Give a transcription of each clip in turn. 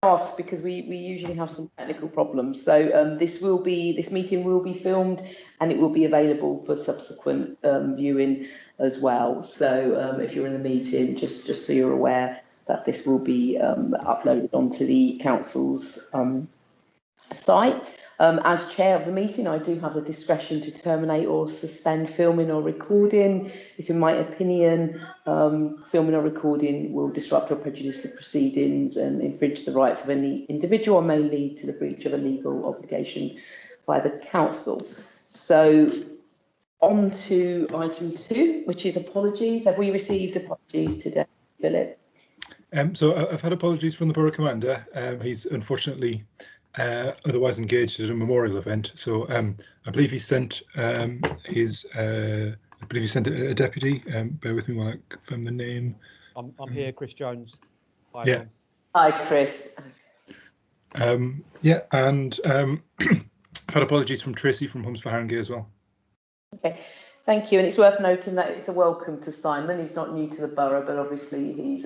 asked because we usually have some technical problems. So this meeting will be filmed and it will be available for subsequent viewing as well. So if you're in the meeting, just so you're aware that this will be uploaded onto the council's site. As chair of the meeting, I do have the discretion to terminate or suspend filming or recording if, in my opinion, filming or recording will disrupt or prejudice the proceedings and infringe the rights of any individual or may lead to the breach of a legal obligation by the council. So on to item 2, which is apologies. Have we received apologies today, Philip? So I've had apologies from the Borough Commander. He's unfortunately otherwise engaged at a memorial event. So I believe he sent a deputy. Bear with me while I confirm the name. I'm here, Chris Jones. Hi, yeah. everyone. Hi, Chris. Yeah, and I've had apologies from Tracy from Homes for Haringey as well. Okay, thank you. And it's worth noting that it's a welcome to Simon. He's not new to the borough, but obviously he's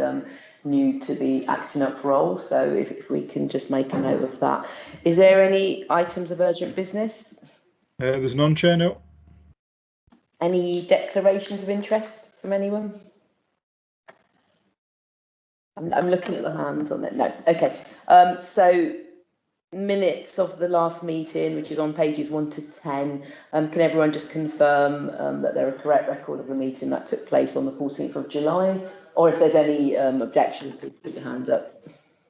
new to the acting up role. So if we can just make a note of that. Is there any items of urgent business? There's none, Chair, no. Any declarations of interest from anyone? I'm looking at the hands on it. No, okay. So minutes of the last meeting, which is on pages 1 to 10. Can everyone just confirm that they're a correct record of the meeting that took place on the 14th of July? Or if there's any objections, please put your hand up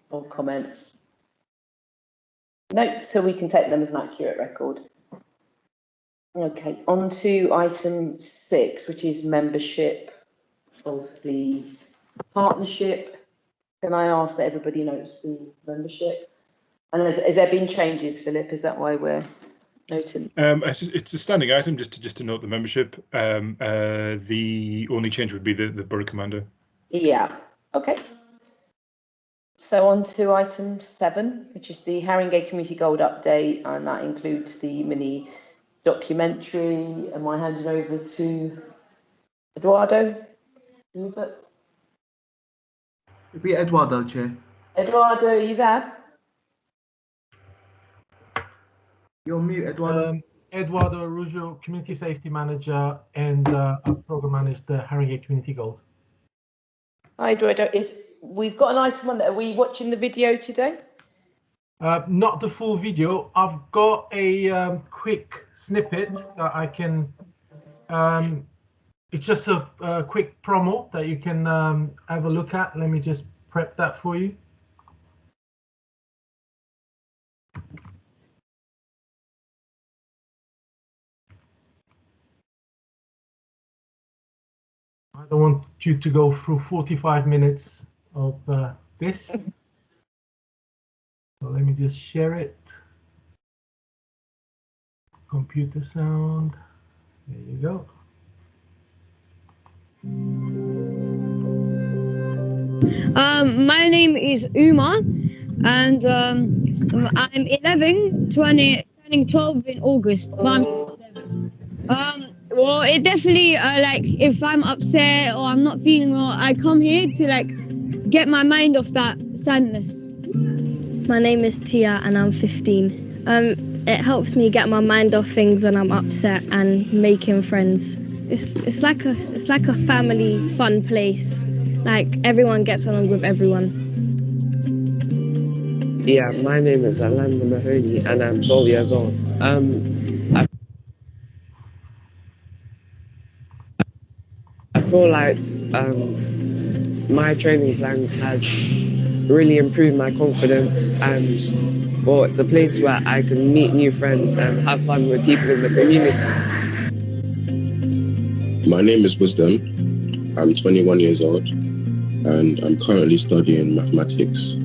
or comments. No, so we can take them as an accurate record. Okay, on to item 6, which is membership of the partnership. Can I ask that everybody notes the membership? And has there been changes, Philip? Is that why we're noting? It's a standing item just to note the membership. The only change would be the Borough Commander. Yeah, okay. So on to item 7, which is the Haringey Community Gold update, and that includes the mini documentary. Am I handing over to Eduardo? Hubert? It'd be Eduardo, Chair. Eduardo, are you there? You're on mute, Eduardo. Eduardo Araujo, Community Safety Manager, and I program manage the Haringey Community Gold. Hi, Eduardo. We've got an item on there. Are we watching the video today? Not the full video. I've got a quick snippet that I can. It's just a quick promo that you can have a look at. Let me just prep that for you. I don't want you to go through 45 minutes of this. So let me just share it. Computer sound. There you go. My name is Uma, and I'm 11, turning 12 in August. But I'm 11. Well, it definitely like if I'm upset or I'm not feeling well, I come here to like get my mind off that sadness. My name is Tia, and I'm 15. It helps me get my mind off things when I'm upset and making friends. It's like a family fun place. Like everyone gets along with everyone. Yeah, my name is Alanda Mahoney and I'm 12 years old. I feel like my training plan has really improved my confidence, and well, it's a place where I can meet new friends and have fun with people in the community. My name is Wisdom. I'm 21 years old and I'm currently studying mathematics.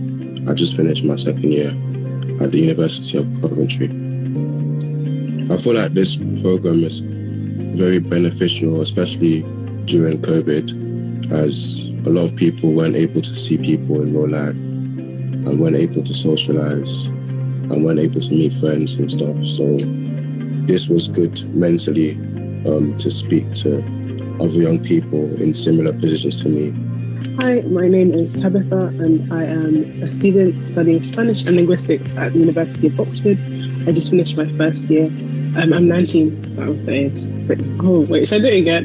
I just finished my second year at the University of Coventry. I feel like this program is very beneficial, especially during COVID, as a lot of people weren't able to see people in real life and weren't able to socialize and weren't able to meet friends and stuff. So this was good mentally to speak to other young people in similar positions to me Hi, my name is Tabitha and I am a student studying Spanish and linguistics at the University of Oxford. I just finished my first year. I'm 19, that was the age. But, oh, wait, should I do it again?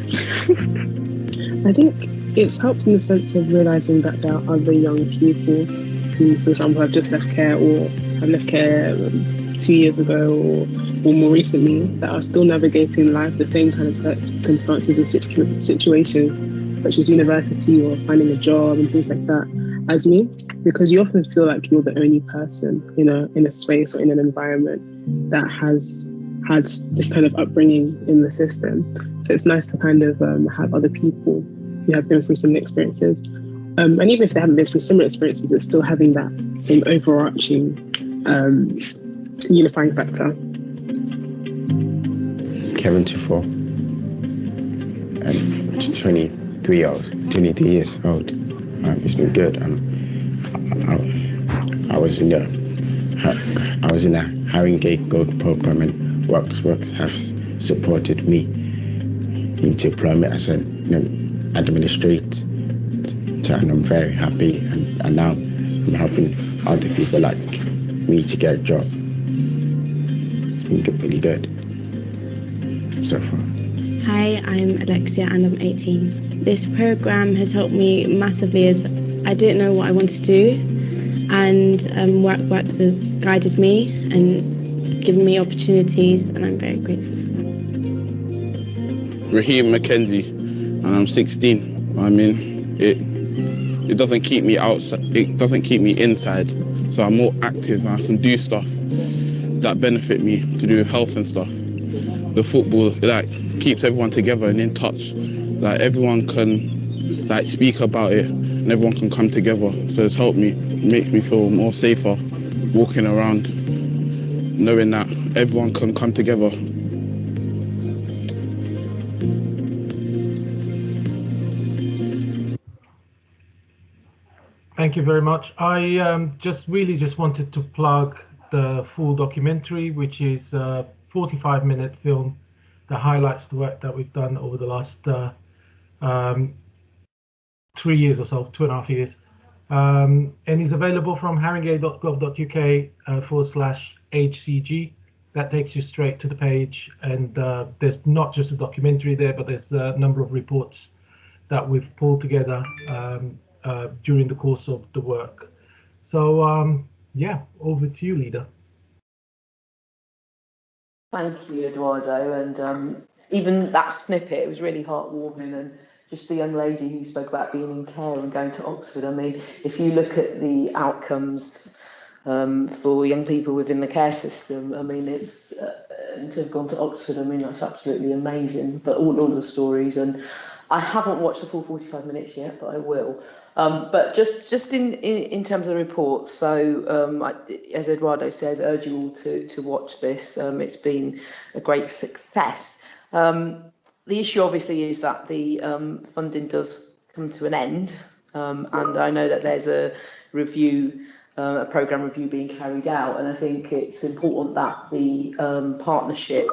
I think it's helped in the sense of realising that there are other young people who, for example, have just left care or have left care 2 years ago or more recently that are still navigating life, the same kind of circumstances and situations such as university or finding a job and things like that as me, because you often feel like you're the only person in a space or in an environment that has had this kind of upbringing in the system. So it's nice to kind of have other people who have been through similar experiences. And even if they haven't been through similar experiences, it's still having that same overarching unifying factor. Kevin Tufo, 23 years old. It's been good. I was in a Haringey Gold program, and works have supported me into employment as an administrator, and I'm very happy. And now I'm helping other people like me to get a job. It's been really good so far. Hi, I'm Alexia and I'm 18. This program has helped me massively as I didn't know what I wanted to do, and works has guided me and given me opportunities, and I'm very grateful. Raheem Mackenzie, and I'm 16. I mean, it doesn't keep me outside. It doesn't keep me inside. So I'm more active. And I can do stuff that benefit me to do with health and stuff. The football keeps everyone together and in touch. Everyone can speak about it, and everyone can come together. So it's helped me. It makes me feel more safer walking around, knowing that everyone can come together. Thank you very much. I just wanted to plug the full documentary, which is a 45-minute film that highlights the work that we've done over the last 3 years or so, 2.5 years, and is available from haringey.gov.uk/HCG. That takes you straight to the page, and there's not just a documentary there, but there's a number of reports that we've pulled together during the course of the work. So yeah, over to you, Lida. Thank you, Eduardo. And even that snippet, it was really heartwarming. And just the young lady who spoke about being in care and going to Oxford. I mean, if you look at the outcomes for young people within the care system, I mean, it's and to have gone to Oxford, I mean, that's absolutely amazing. But all the stories, and I haven't watched the full 45 minutes yet, but I will. But just in terms of the reports, so as Eduardo says, urge you all to watch this. It's been a great success. The issue obviously is that the funding does come to an end, and I know that there's a review, a programme review being carried out, and I think it's important that the partnership.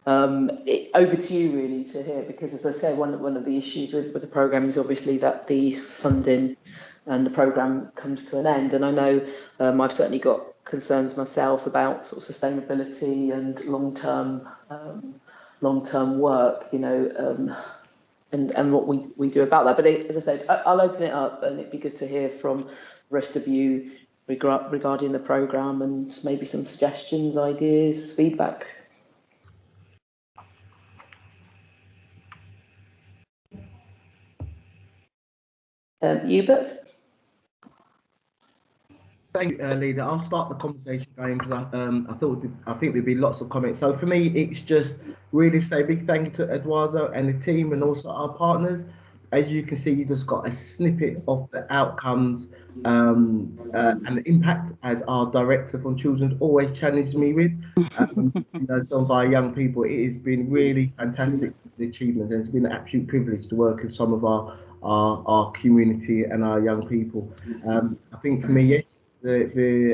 Over to you really to hear, because as I said, one of the issues with the programme is obviously that the funding and the programme comes to an end, and I know I've certainly got concerns myself about sort of sustainability and long-term work, and what we do about that. But as I said, I'll open it up, and it'd be good to hear from the rest of you regarding the programme and maybe some suggestions, ideas, feedback. Hubert? Thank you, Lida. I'll start the conversation going because I think there'd be lots of comments. So for me, it's just really say a big thank you to Eduardo and the team and also our partners. As you can see, you just got a snippet of the outcomes and the impact, as our director from Children's always challenged me with. Some of our young people, it has been really fantastic, the achievements, and it's been an absolute privilege to work with some of our community and our young people. I think for me, yes,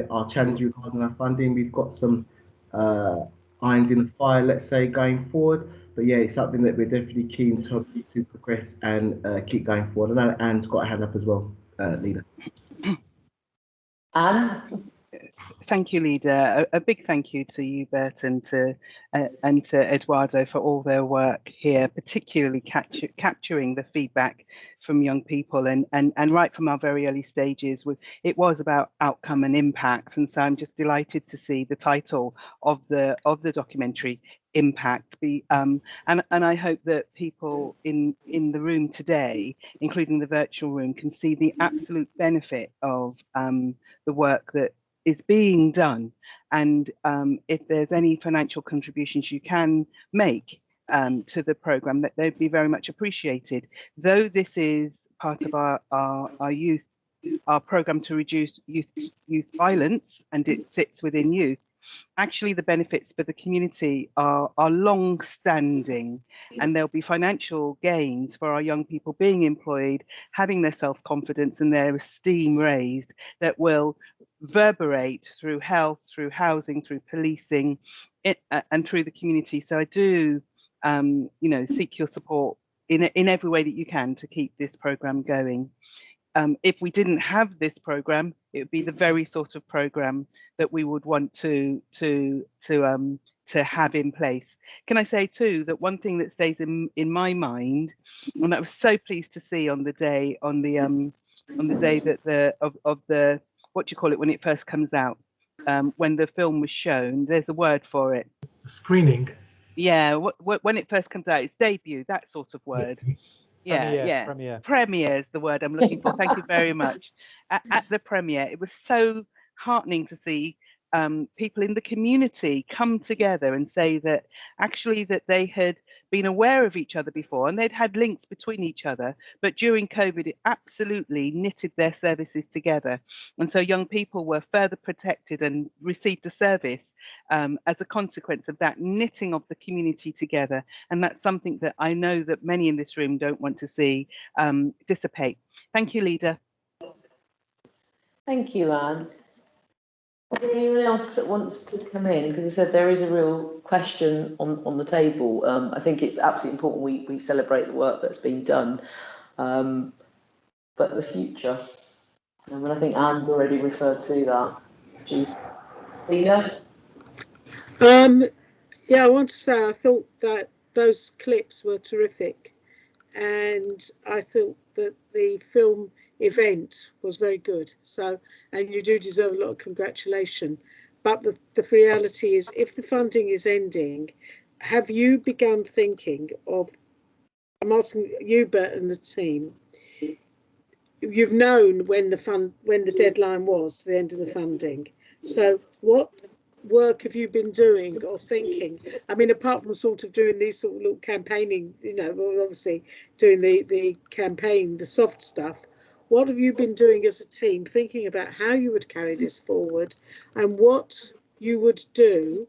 our challenge regarding our funding, we've got some irons in the fire, let's say, going forward. But yeah, it's something that we're definitely keen to progress and keep going forward. I know Anne's got a hand up as well, Leader. Anne? Thank you, Leader. A big thank you to you, Bert, and to Eduardo for all their work here, particularly capturing the feedback from young people and right from our very early stages. It was about outcome and impact, and so I'm just delighted to see the title of the documentary, Impact, and I hope that people in the room today, including the virtual room, can see the absolute benefit of the work that is being done, and if there's any financial contributions you can make to the programme, that they'd be very much appreciated. Though this is part of our programme to reduce youth violence, and it sits within youth, actually the benefits for the community are long-standing, and there'll be financial gains for our young people being employed, having their self-confidence and their esteem raised, that will reverberate through health, through housing, through policing, and through the community. So I do, seek your support in every way that you can to keep this programme going. If we didn't have this programme, it would be the very sort of programme that we would want to have in place. Can I say too that one thing that stays in my mind, and I was so pleased to see on the day that of the what do you call it when it first comes out, when the film was shown, there's a word for it. Screening. Yeah, when it first comes out, it's debut, that sort of word. Premiere is the word I'm looking for. Thank you very much. At the premiere, it was so heartening to see people in the community come together and say that actually that they had been aware of each other before and they'd had links between each other, but during COVID it absolutely knitted their services together, and so young people were further protected and received a service as a consequence of that knitting of the community together. And that's something that I know that many in this room don't want to see dissipate. Thank you, Leader. Thank you, Anne. Is there anyone else that wants to come in? Because I said there is a real question on the table. I think it's absolutely important we celebrate the work that's been done, but the future. And I think Anne's already referred to that. Lena? Yeah, I want to say I thought that those clips were terrific, and I thought that the film event was very good. So, and you do deserve a lot of congratulation. But the reality is, if the funding is ending, have you begun thinking of, I'm asking you, Bert, and the team, you've known when the deadline was, the end of the funding. So what work have you been doing or thinking? I mean, apart from sort of doing these sort of little campaigning, obviously doing the campaign, the soft stuff, what have you been doing as a team, thinking about how you would carry this forward and what you would do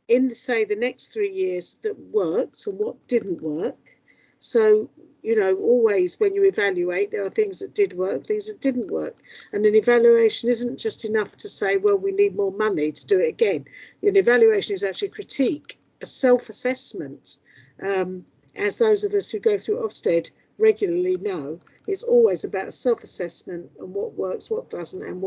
in, say, the next 3 years that worked and what didn't work? So, always when you evaluate, there are things that did work, things that didn't work. And an evaluation isn't just enough to say, well, we need more money to do it again. An evaluation is actually a critique, a self-assessment. As those of us who go through Ofsted regularly know, it's always about self-assessment and what works, what doesn't, and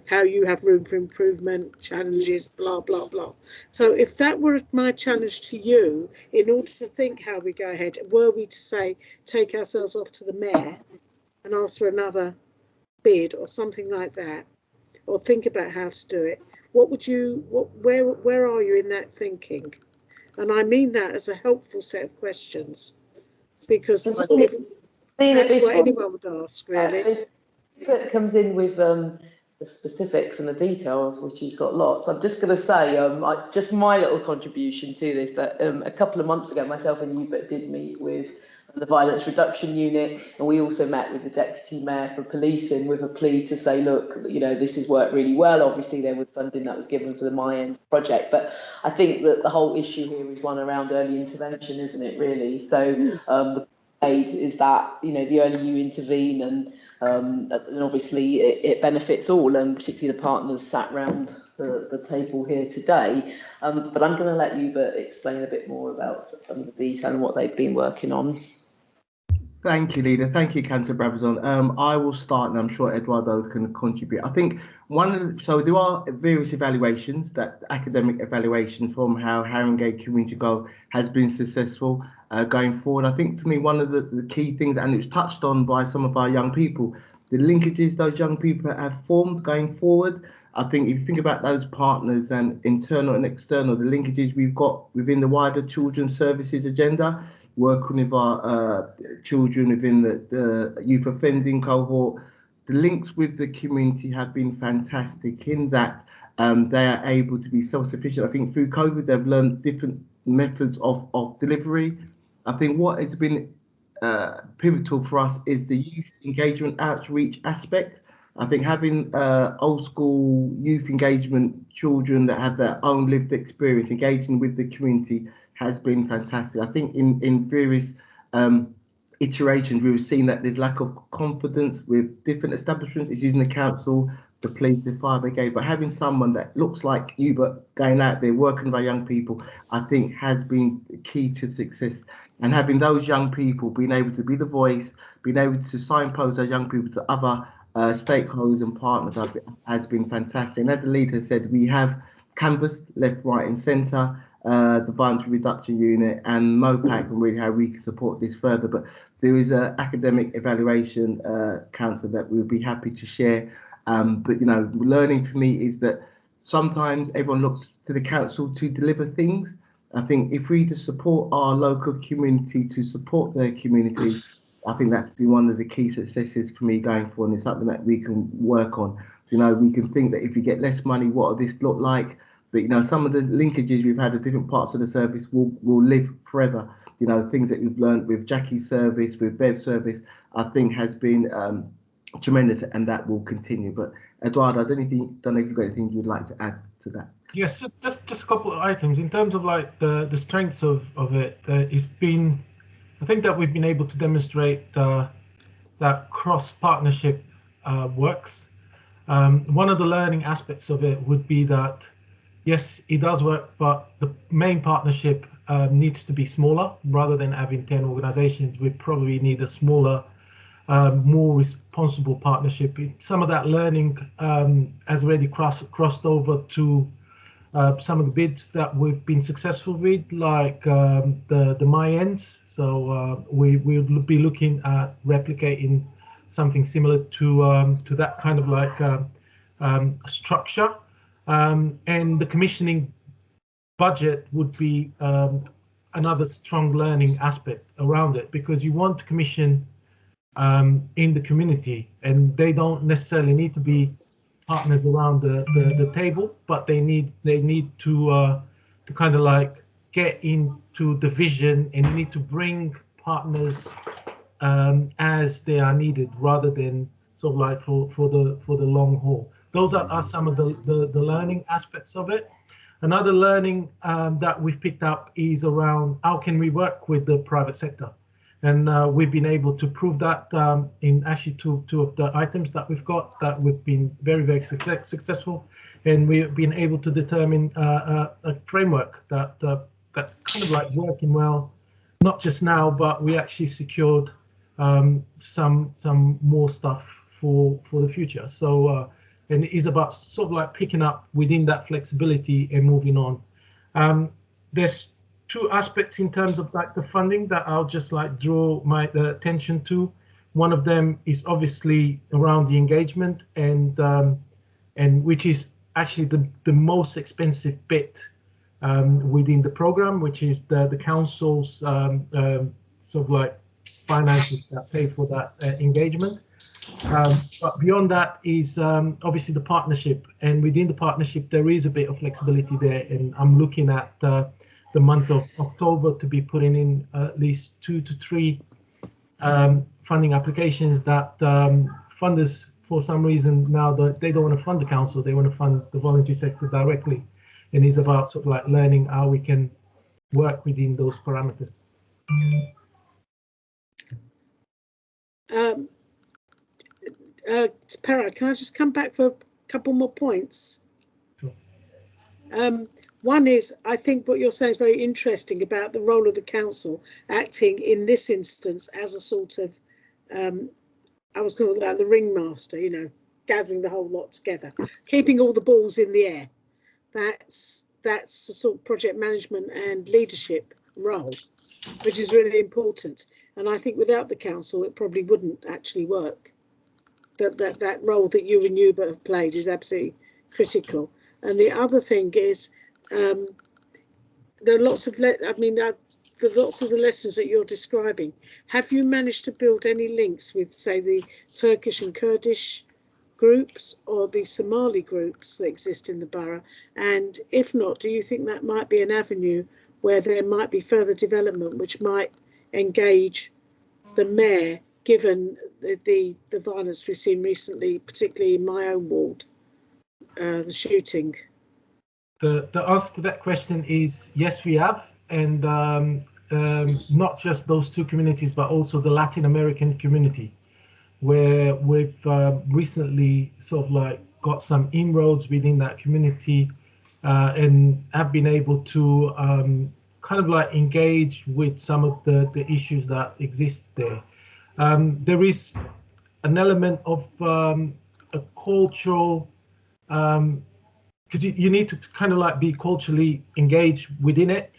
how you have room for improvement, challenges, blah, blah, blah. So if that were my challenge to you, in order to think how we go ahead, were we to say, take ourselves off to the mayor and ask for another bid or something like that, or think about how to do it, where are you in that thinking? And I mean that as a helpful set of questions, because that's what anyone would ask, really. It comes in with the specifics and the details, which he's got lots. I'm just going to say, just my little contribution to this, that a couple of months ago, myself and Hubert did meet with the Violence Reduction Unit, and we also met with the Deputy Mayor for Policing with a plea to say, look, this has worked really well. Obviously, there was funding that was given for the My End project, but I think that the whole issue here is one around early intervention, isn't it, really? So the aid is that, the earlier you intervene and and obviously it benefits all, and particularly the partners sat round the table here today. But I'm going to let Hubert explain a bit more about some of the detail and what they've been working on. Thank you, Leader. Thank you, Councillor Brabazon. I will start, and I'm sure Eduardo can contribute. I think so there are various evaluations, that academic evaluation from how Haringey Community Go has been successful going forward. I think for me, one of the key things, and it's touched on by some of our young people, the linkages those young people have formed going forward. I think if you think about those partners and internal and external, the linkages we've got within the wider children's services agenda, working with our children within the youth offending cohort, the links with the community have been fantastic in that they are able to be self-sufficient. I think through COVID, they've learned different methods of delivery. I think what has been pivotal for us is the youth engagement outreach aspect. I think having old school youth engagement children that have their own lived experience engaging with the community has been fantastic. I think in various iterations, we've seen that there's lack of confidence with different establishments. It's using the council, the police, the fire brigade, but having someone that looks like you, but going out there working with our young people, I think has been key to success. And having those young people being able to be the voice, being able to signpost our young people to other stakeholders and partners has been fantastic. And as the leader said, we have canvassed left, right, and centre, the Violence Reduction Unit and MOPAC, and really how we can support this further. But there is an academic evaluation council that we'll be happy to share. But you know, learning for me is that sometimes everyone looks to the council to deliver things. I think if we just support our local community to support their community, I think that's been one of the key successes for me going forward, and it's something that we can work on. You know, we can think that if we get less money, what will this look like? But you know, some of the linkages we've had at different parts of the service will live forever. You know, things that we've learned with Jackie's service, with Bev's service, I think has been tremendous, and that will continue. But Eduardo, I don't know if you've got anything you'd like to add to that. Yes, just a couple of items in terms of like the strengths of it. It's been, I think that we've been able to demonstrate that cross partnership works. One of the learning aspects of it would be that yes, it does work, but the main partnership needs to be smaller rather than having 10 organizations. We probably need a smaller, more responsible partnership. Some of that learning has already crossed over to some of the bids that we've been successful with, like the MyEnds. So we will be looking at replicating something similar to that kind of like structure. And the commissioning budget would be another strong learning aspect around it, because you want to commission in the community, and they don't necessarily need to be partners around the table, but they need to kind of like get into the vision, and you need to bring partners as they are needed, rather than sort of like for the long haul. Those are some of the learning aspects of it. Another learning that we've picked up is around how can we work with the private sector. And we've been able to prove that in actually two of the items that we've got, that we've been very successful, and we've been able to determine a framework that kind of like working well, not just now, but we actually secured some more stuff for the future. So and it is about sort of like picking up within that flexibility and moving on. There's two aspects in terms of like the funding that I'll just like draw my attention to. One of them is obviously around the engagement, and which is actually the most expensive bit within the program, which is the council's sort of like finances that pay for that engagement. But beyond that is obviously the partnership, and within the partnership there is a bit of flexibility there, and I'm looking at the month of October to be putting in at least 2 to 3 funding applications that funders, for some reason now, that they don't want to fund the council, they want to fund the voluntary sector directly, and it's about sort of like learning how we can work within those parameters. Parag, can I just come back for a couple more points? Sure. One is, I think what you're saying is very interesting about the role of the council acting in this instance as a sort of, I was calling that the ringmaster, you know, gathering the whole lot together, keeping all the balls in the air. That's the sort of project management and leadership role, which is really important. And I think without the council, it probably wouldn't actually work. That role that you and Hubert have played is absolutely critical. And the other thing is, there are lots of lots of the lessons that you're describing. Have you managed to build any links with, say, the Turkish and Kurdish groups or the Somali groups that exist in the borough? And if not, do you think that might be an avenue where there might be further development which might engage the mayor, given the violence we've seen recently, particularly in my own ward, the shooting? The answer to that question is yes, we have, and not just those two communities, but also the Latin American community, where we've recently sort of like got some inroads within that community and have been able to kind of like engage with some of the issues that exist there. There is an element of a cultural, because you need to kind of like be culturally engaged within it.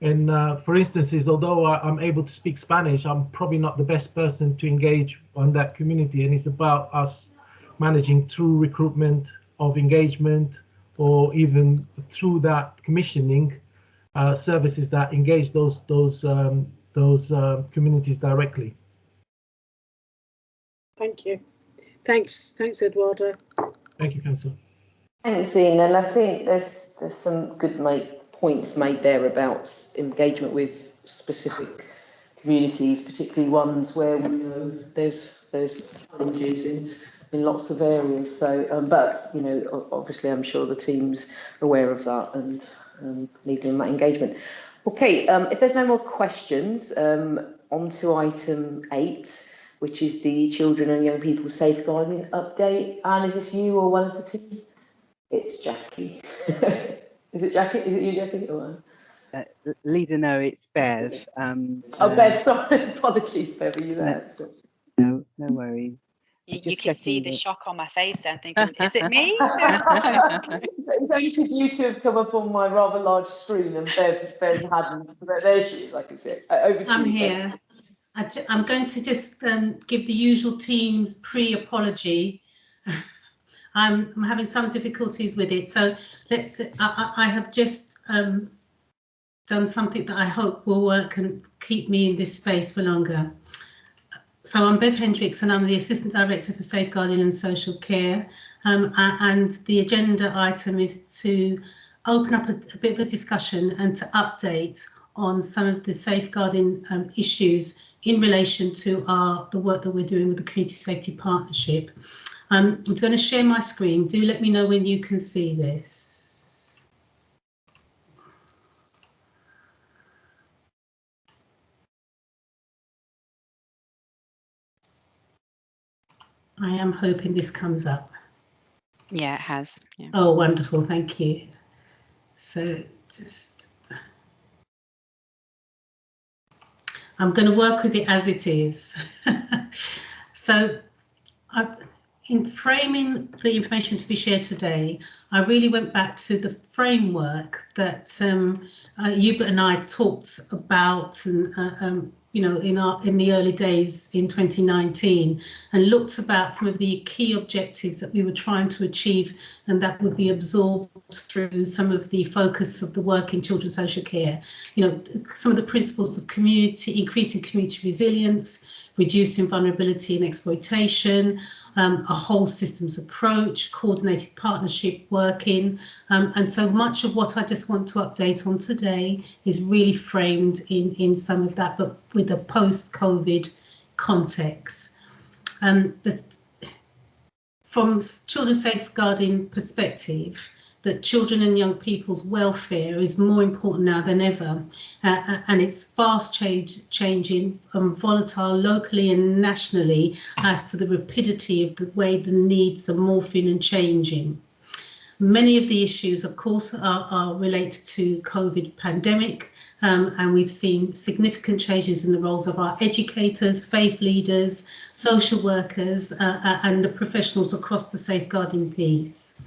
And for instance, although I'm able to speak Spanish, I'm probably not the best person to engage on that community. And it's about us managing through recruitment of engagement, or even through that commissioning services that engage those communities directly. Thank you. Thanks, Eduardo. Thank you, Councillor. Thanks, Ian. And I think there's some good points made there about engagement with specific communities, particularly ones where we know there's challenges in lots of areas. So, but you know, obviously, I'm sure the team's aware of that and needing that engagement. Okay, if there's no more questions, on to item 8, which is the children and young people safeguarding update. Anne, is this you or one of the team? It's Jackie. Is it Jackie? Is it you, Jackie? Or Leader, no, it's Bev. Bev, sorry. Apologies, Bev, are you there? No worries. You can see the shock on my face there, thinking, is it me? It's only because you two have come up on my rather large screen and Bev hadn't. There she is, I can see it. Over to I'm you, here. I'm going to just give the usual team's pre-apology. I'm having some difficulties with it, so I have just done something that I hope will work and keep me in this space for longer. So I'm Bev Hendricks and I'm the Assistant Director for Safeguarding and Social Care, and the agenda item is to open up a bit of a discussion and to update on some of the safeguarding issues in relation to the work that we're doing with the Community Safety Partnership. I'm going to share my screen. Do let me know when you can see this. I am hoping this comes up. Yeah, it has. Yeah. Oh, wonderful. Thank you. So just, I'm going to work with it as it is. So in framing the information to be shared today, I really went back to the framework that Hubert and I talked about, and you know, in the early days in 2019, and looked about some of the key objectives that we were trying to achieve, and that would be absorbed through some of the focus of the work in children's social care. You know, some of the principles of community, increasing community resilience, reducing vulnerability and exploitation, a whole systems approach, coordinated partnership working, and so much of what I just want to update on today is really framed in some of that, but with a post-COVID context. From children's safeguarding perspective, that children and young people's welfare is more important now than ever, and it's fast changing and volatile locally and nationally as to the rapidity of the way the needs are morphing and changing. Many of the issues, of course, are related to COVID pandemic, and we've seen significant changes in the roles of our educators, faith leaders, social workers, and the professionals across the safeguarding piece.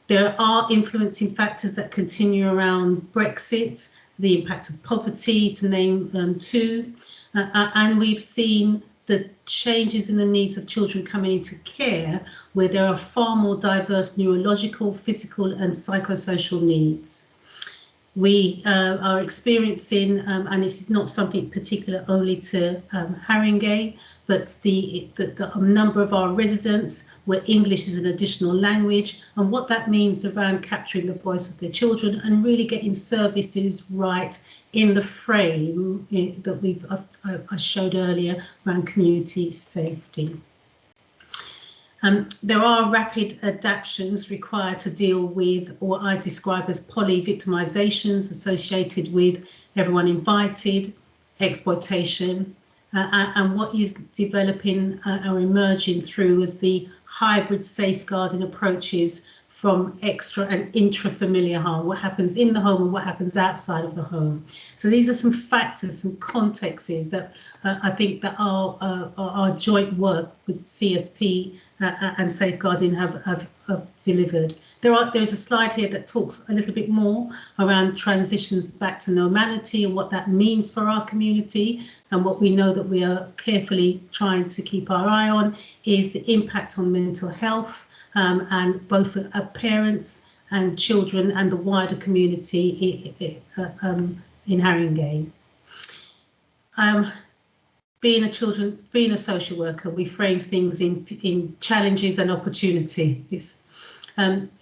There are influencing factors that continue around Brexit, the impact of poverty, to name two, and we've seen the changes in the needs of children coming into care, where there are far more diverse neurological, physical and psychosocial needs. We are experiencing, and this is not something particular only to Haringey, but the number of our residents where English is an additional language, and what that means around capturing the voice of their children and really getting services right in the frame that I showed earlier around community safety. There are rapid adaptations required to deal with what I describe as poly-victimizations associated with everyone invited, exploitation, and what is developing or emerging through as the hybrid safeguarding approaches from extra and intrafamiliar harm, what happens in the home and what happens outside of the home. So these are some factors, some contexts that I think that our joint work with CSP and safeguarding have delivered. There is a slide here that talks a little bit more around transitions back to normality and what that means for our community, and what we know that we are carefully trying to keep our eye on is the impact on mental health, and both parents and children and the wider community in Haringey. Being a social worker, we frame things in challenges and opportunities.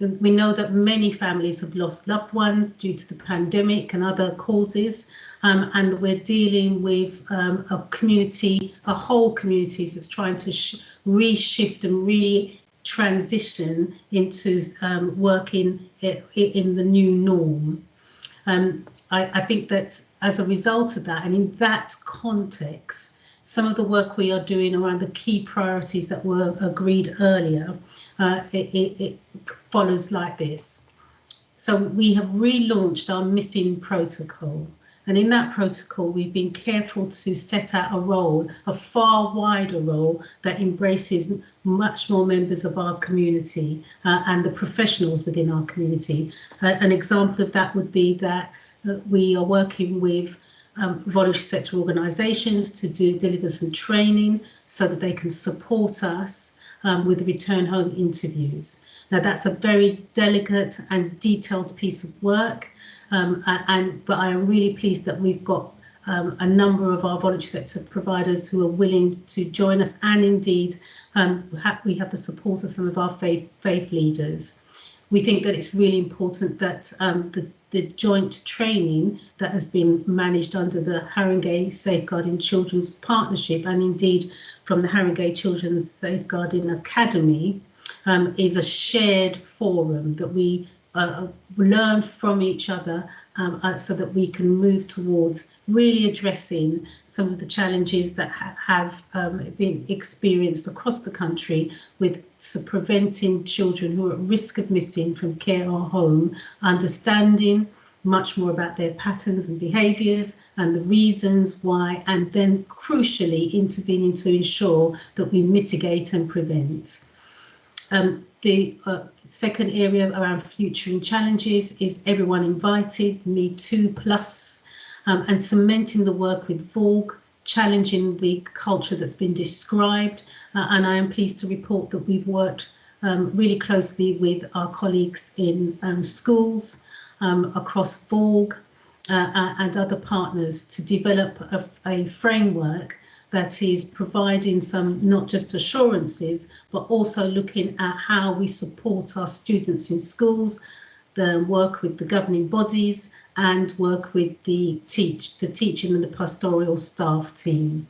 We know that many families have lost loved ones due to the pandemic and other causes, and we're dealing with a whole community that's trying to reshift and transition into working in the new norm. I think that as a result of that, and in that context, some of the work we are doing around the key priorities that were agreed earlier, it follows like this. So we have relaunched our missing protocol. And in that protocol, we've been careful to set out a role, a far wider role that embraces much more members of our community and the professionals within our community. An example of that would be that we are working with voluntary sector organisations to deliver some training so that they can support us with the return home interviews. Now that's a very delicate and detailed piece of work. But I am really pleased that we've got a number of our voluntary sector providers who are willing to join us, and indeed we have the support of some of our faith leaders. We think that it's really important that the joint training that has been managed under the Haringey Safeguarding Children's Partnership, and indeed from the Haringey Children's Safeguarding Academy, is a shared forum that we learn from each other so that we can move towards really addressing some of the challenges that have been experienced across the country with preventing children who are at risk of missing from care or home, understanding much more about their patterns and behaviours and the reasons why, and then crucially intervening to ensure that we mitigate and prevent. The second area around future and challenges is everyone invited, Me Too Plus, and cementing the work with VOG, challenging the culture that's been described. And I am pleased to report that we've worked really closely with our colleagues in schools across VOG and other partners to develop a framework that is providing some not just assurances, but also looking at how we support our students in schools, the work with the governing bodies, and work with the teaching and the pastoral staff team.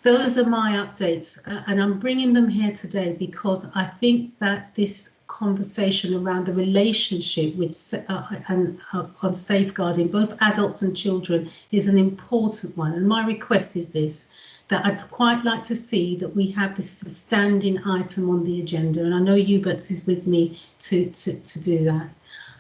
Those are my updates, and I'm bringing them here today because I think that this conversation around the relationship with on safeguarding both adults and children is an important one. And my request is this, that I'd quite like to see that we have this as a standing item on the agenda, and I know Hubert's is with me to do that,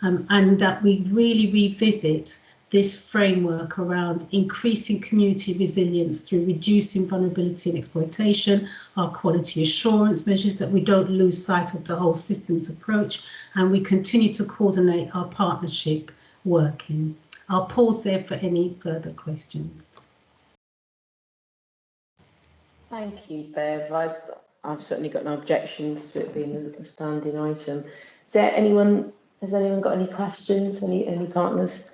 and that we really revisit this framework around increasing community resilience through reducing vulnerability and exploitation, our quality assurance measures, that we don't lose sight of the whole systems approach, and we continue to coordinate our partnership working. I'll pause there for any further questions. Thank you, Bev. I've certainly got no objections to it being a standing item. Is there anyone? Has anyone got any questions? Any partners?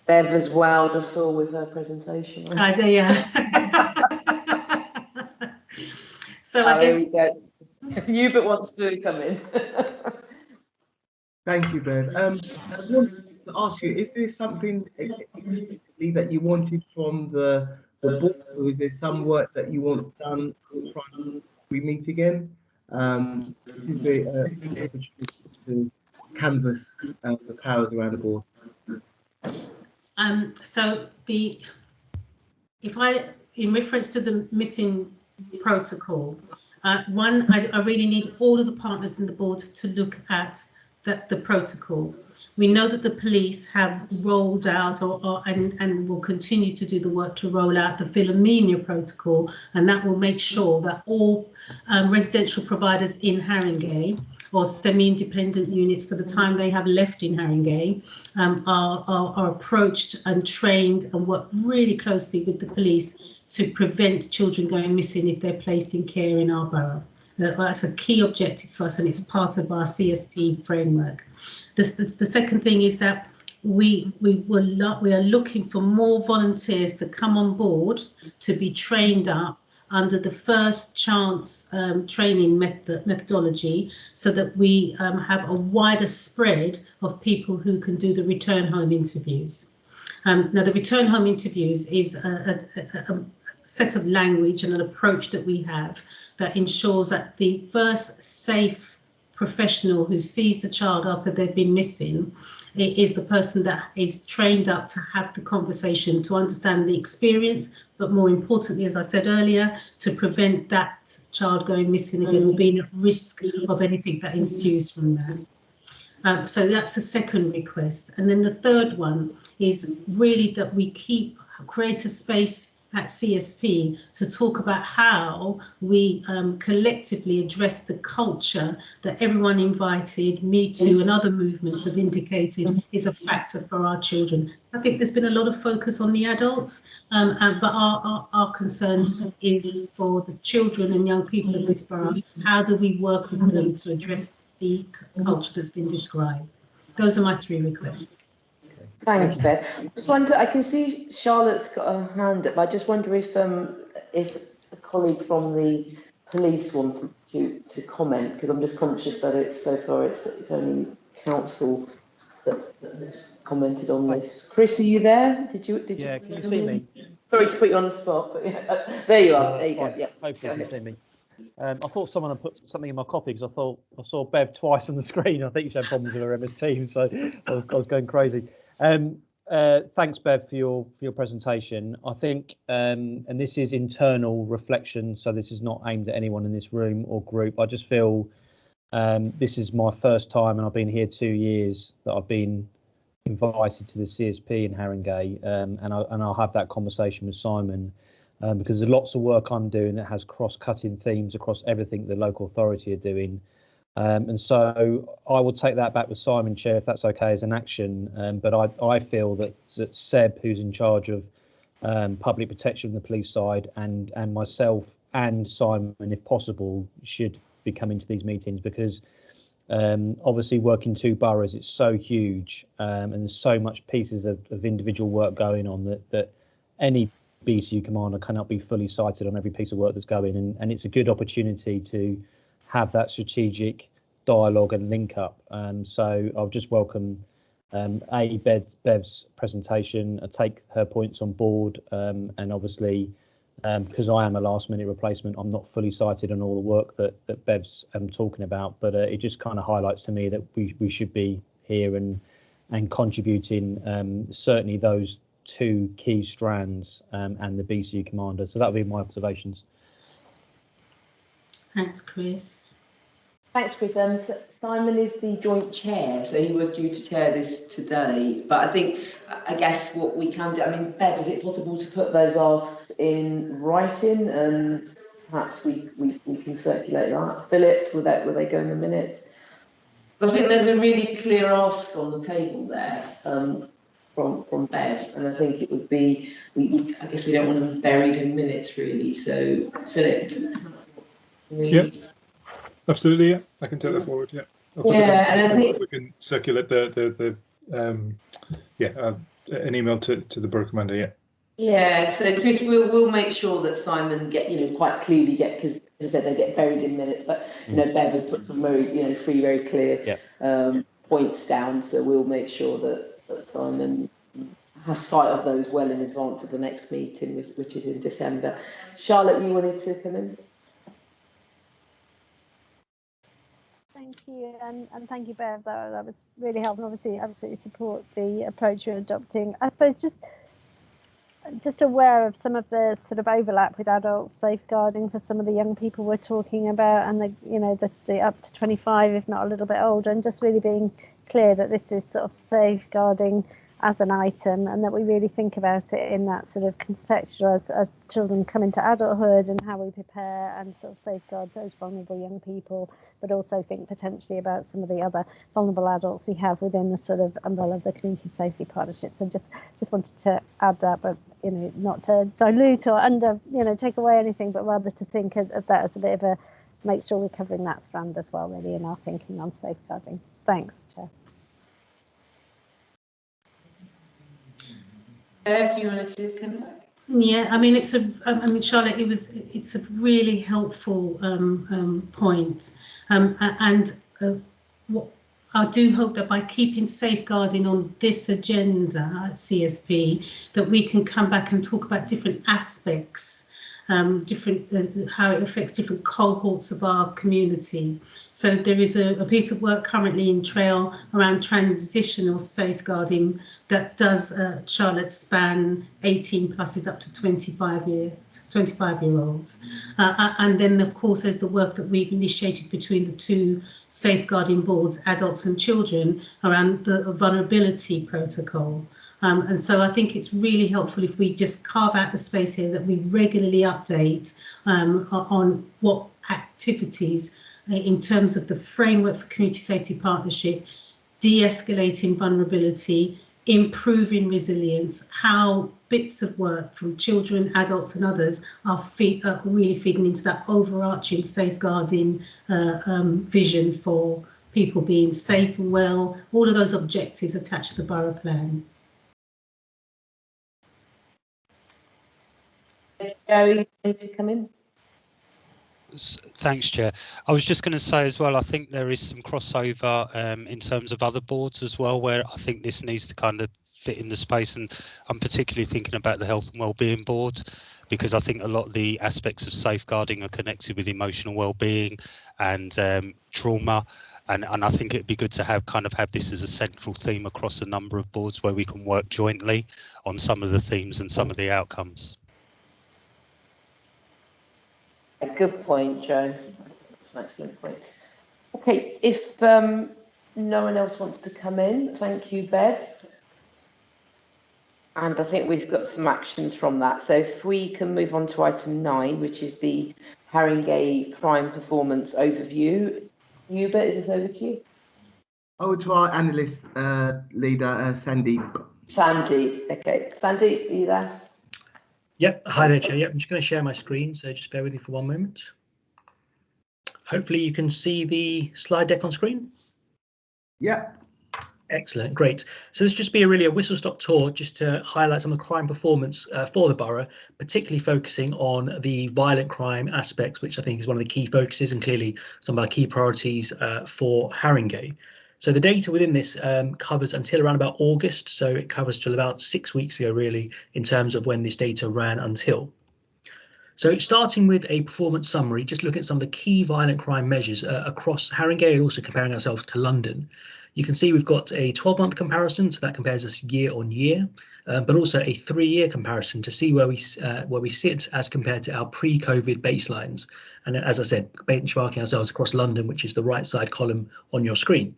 Bev has wowed us all with her presentation. Yeah. So I guess Hubert wants to come in. Thank you, Bev. I wanted to ask you, is there something explicitly that you wanted from the board, or is there some work that you want done front we meet again? This is the opportunity to canvass the powers around the board. So in reference to the missing protocol, one, I really need all of the partners in the board to look at the protocol. We know that the police have rolled out and will continue to do the work to roll out the Philomenia protocol, and that will make sure that all residential providers in Haringey or semi-independent units for the time they have left in Haringey are approached and trained and work really closely with the police to prevent children going missing if they're placed in care in our borough. That's a key objective for us, and it's part of our CSP framework. The second thing is that we are looking for more volunteers to come on board to be trained up under the first chance training methodology, so that we have a wider spread of people who can do the return home interviews. Now, the return home interviews is a set of language and an approach that we have that ensures that the first safe professional who sees the child after they've been missing is the person that is trained up to have the conversation, to understand the experience, but more importantly, as I said earlier, to prevent that child going missing again or being at risk of anything that ensues from that. So that's the second request. And then the third one is really that we create a space at CSP to talk about how we collectively address the culture that everyone invited, Me Too and other movements have indicated is a factor for our children. I think there's been a lot of focus on the adults, but our concerns is for the children and young people of this borough. How do we work with them to address the culture that's been described? Those are my three requests. Thanks, Bev. Just wonder, I can see Charlotte's got her hand up. I just wonder if a colleague from the police wanted to comment, because I'm just conscious that so far it's only council that commented on this. Chris, are you there? Did you? Yeah, can you see me? Sorry to put you on the spot, but yeah, there you are. There you go. Yeah. Hopefully you can see me. I thought someone had put something in my copy because I saw Bev twice on the screen. I think she had problems with her MS Teams, so I was going crazy. Thanks, Bev, for your presentation. I think, and this is internal reflection, so this is not aimed at anyone in this room or group. I just feel this is my first time, and I've been here 2 years, that I've been invited to the CSP in Haringey, and I'll have that conversation with Simon, because there's lots of work I'm doing that has cross-cutting themes across everything the local authority are doing. And so I will take that back with Simon, Chair, if that's okay, as an action. But I feel that Seb, who's in charge of public protection on the police side, and myself and Simon, if possible, should be coming to these meetings, because obviously working 2 boroughs, it's so huge, and there's so much pieces of individual work going on that any BCU commander cannot be fully sighted on every piece of work that's going, and it's a good opportunity to have that strategic dialogue and link up. So I'll just welcome Bev's presentation, take her points on board, and obviously because I am a last-minute replacement, I'm not fully cited on all the work that Bev's talking about, but it just kind of highlights to me that we should be here and contributing certainly those two key strands and the BCU commander. So that would be my observations. Thanks, Chris. Thanks, Chris. Simon is the joint chair, so he was due to chair this today. But I guess what we can do, I mean, Bev, is it possible to put those asks in writing, and perhaps we can circulate that? Philip, will they go in the minutes? I think there's a really clear ask on the table there from Bev, and I think it would be, I guess we don't want to be buried in minutes, really. So, Philip. Yep. Absolutely, yeah. I can take that forward. Yeah. And I think we can circulate an email to the borough commander. Yeah. Yeah. So Chris, we'll make sure that Simon quite clearly because as I said they get buried in minutes, but Bev has put some very three very clear points down. So we'll make sure that Simon has sight of those well in advance of the next meeting, which is in December. Charlotte, you wanted to come in? Thank you, and thank you, Bev. That was really helpful. Obviously, absolutely support the approach you're adopting. I suppose just aware of some of the sort of overlap with adult safeguarding for some of the young people we're talking about, and the up to 25, if not a little bit older, and just really being clear that this is sort of safeguarding as an item, and that we really think about it in that sort of contextual as children come into adulthood and how we prepare and sort of safeguard those vulnerable young people, but also think potentially about some of the other vulnerable adults we have within the sort of umbrella of the community safety partnership. So just wanted to add that, but not to dilute or take away anything, but rather to think of that as a bit of a make sure we're covering that strand as well, really, in our thinking on safeguarding. Thanks, Chair. If you wanted to come back. Yeah, I mean, Charlotte, it's a really helpful point, and what I do hope that by keeping safeguarding on this agenda at CSP, that we can come back and talk about different aspects, how it affects different cohorts of our community. So there is a piece of work currently in Trail around transitional safeguarding that does, Charlotte, span 18 pluses up to 25-year-olds. And then, of course, there's the work that we've initiated between the two safeguarding boards, adults and children, around the vulnerability protocol. And so I think it's really helpful if we just carve out the space here that we regularly update on what activities in terms of the framework for community safety partnership, de-escalating vulnerability, improving resilience, how bits of work from children, adults and others are really feeding into that overarching safeguarding vision for people being safe and well, all of those objectives attached to the borough plan. Joe, you need to come in. Thanks, Chair. I was just going to say as well, I think there is some crossover in terms of other boards as well, where I think this needs to kind of fit in the space, and I'm particularly thinking about the health and wellbeing board, because I think a lot of the aspects of safeguarding are connected with emotional wellbeing and trauma. And I think it'd be good to have this as a central theme across a number of boards where we can work jointly on some of the themes and some of the outcomes. A good point, Joe. That's an excellent point. Okay, if no one else wants to come in, thank you, Bev. And I think we've got some actions from that. So if we can move on to item 9, which is the Haringey crime performance overview. Hubert, is this over to you? Over to our analyst leader, Sandy. Sandy, okay. Sandy, are you there? Yep, hi there, Chair. Yep, I'm just going to share my screen, so just bear with me for one moment. Hopefully you can see the slide deck on screen. Yeah. Excellent, great. So this will just be a whistle-stop tour just to highlight some of the crime performance for the borough, particularly focusing on the violent crime aspects, which I think is one of the key focuses and clearly some of our key priorities for Haringey. So the data within this covers until around about August, so it covers till about 6 weeks ago really in terms of when this data ran until. So starting with a performance summary, just looking at some of the key violent crime measures across Haringey and also comparing ourselves to London. You can see we've got a 12-month comparison, so that compares us year on year, but also a 3-year comparison to see where we sit as compared to our pre-COVID baselines. And as I said, benchmarking ourselves across London, which is the right side column on your screen.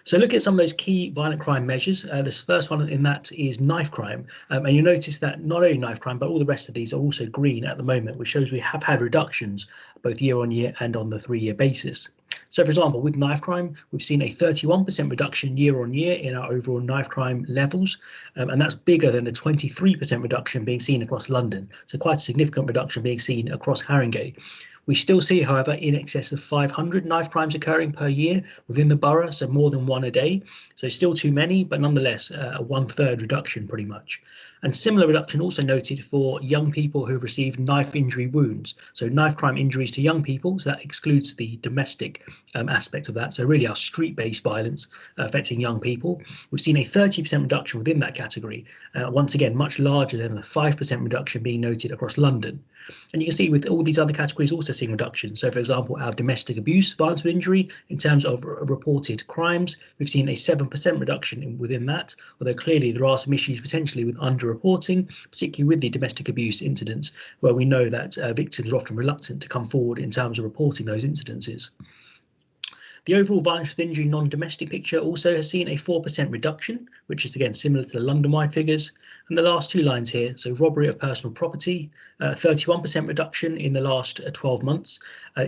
So look at some of those key violent crime measures. This first one in that is knife crime. And you'll notice that not only knife crime, but all the rest of these are also green at the moment, which shows we have had reductions both year on year and on the 3-year basis. So for example, with knife crime, we've seen a 31% reduction year on year in our overall knife crime levels. And that's bigger than the 23% reduction being seen across London. So quite a significant reduction being seen across Haringey. We still see, however, in excess of 500 knife crimes occurring per year within the borough, so more than one a day. So still too many, but nonetheless a 1/3 reduction pretty much. And similar reduction also noted for young people who have received knife injury wounds. So knife crime injuries to young people, so that excludes the domestic aspect of that. So really our street-based violence affecting young people. We've seen a 30% reduction within that category. Once again, much larger than the 5% reduction being noted across London. And you can see with all these other categories also seeing reductions. So for example, our domestic abuse, violence with injury, in terms of reported crimes, we've seen a 7% reduction within that, although clearly there are some issues potentially with underreporting, particularly with the domestic abuse incidents, where we know that victims are often reluctant to come forward in terms of reporting those incidences. The overall violence with injury non-domestic picture also has seen a 4% reduction, which is again similar to the London-wide figures. And the last two lines here, so robbery of personal property, 31% reduction in the last 12 months.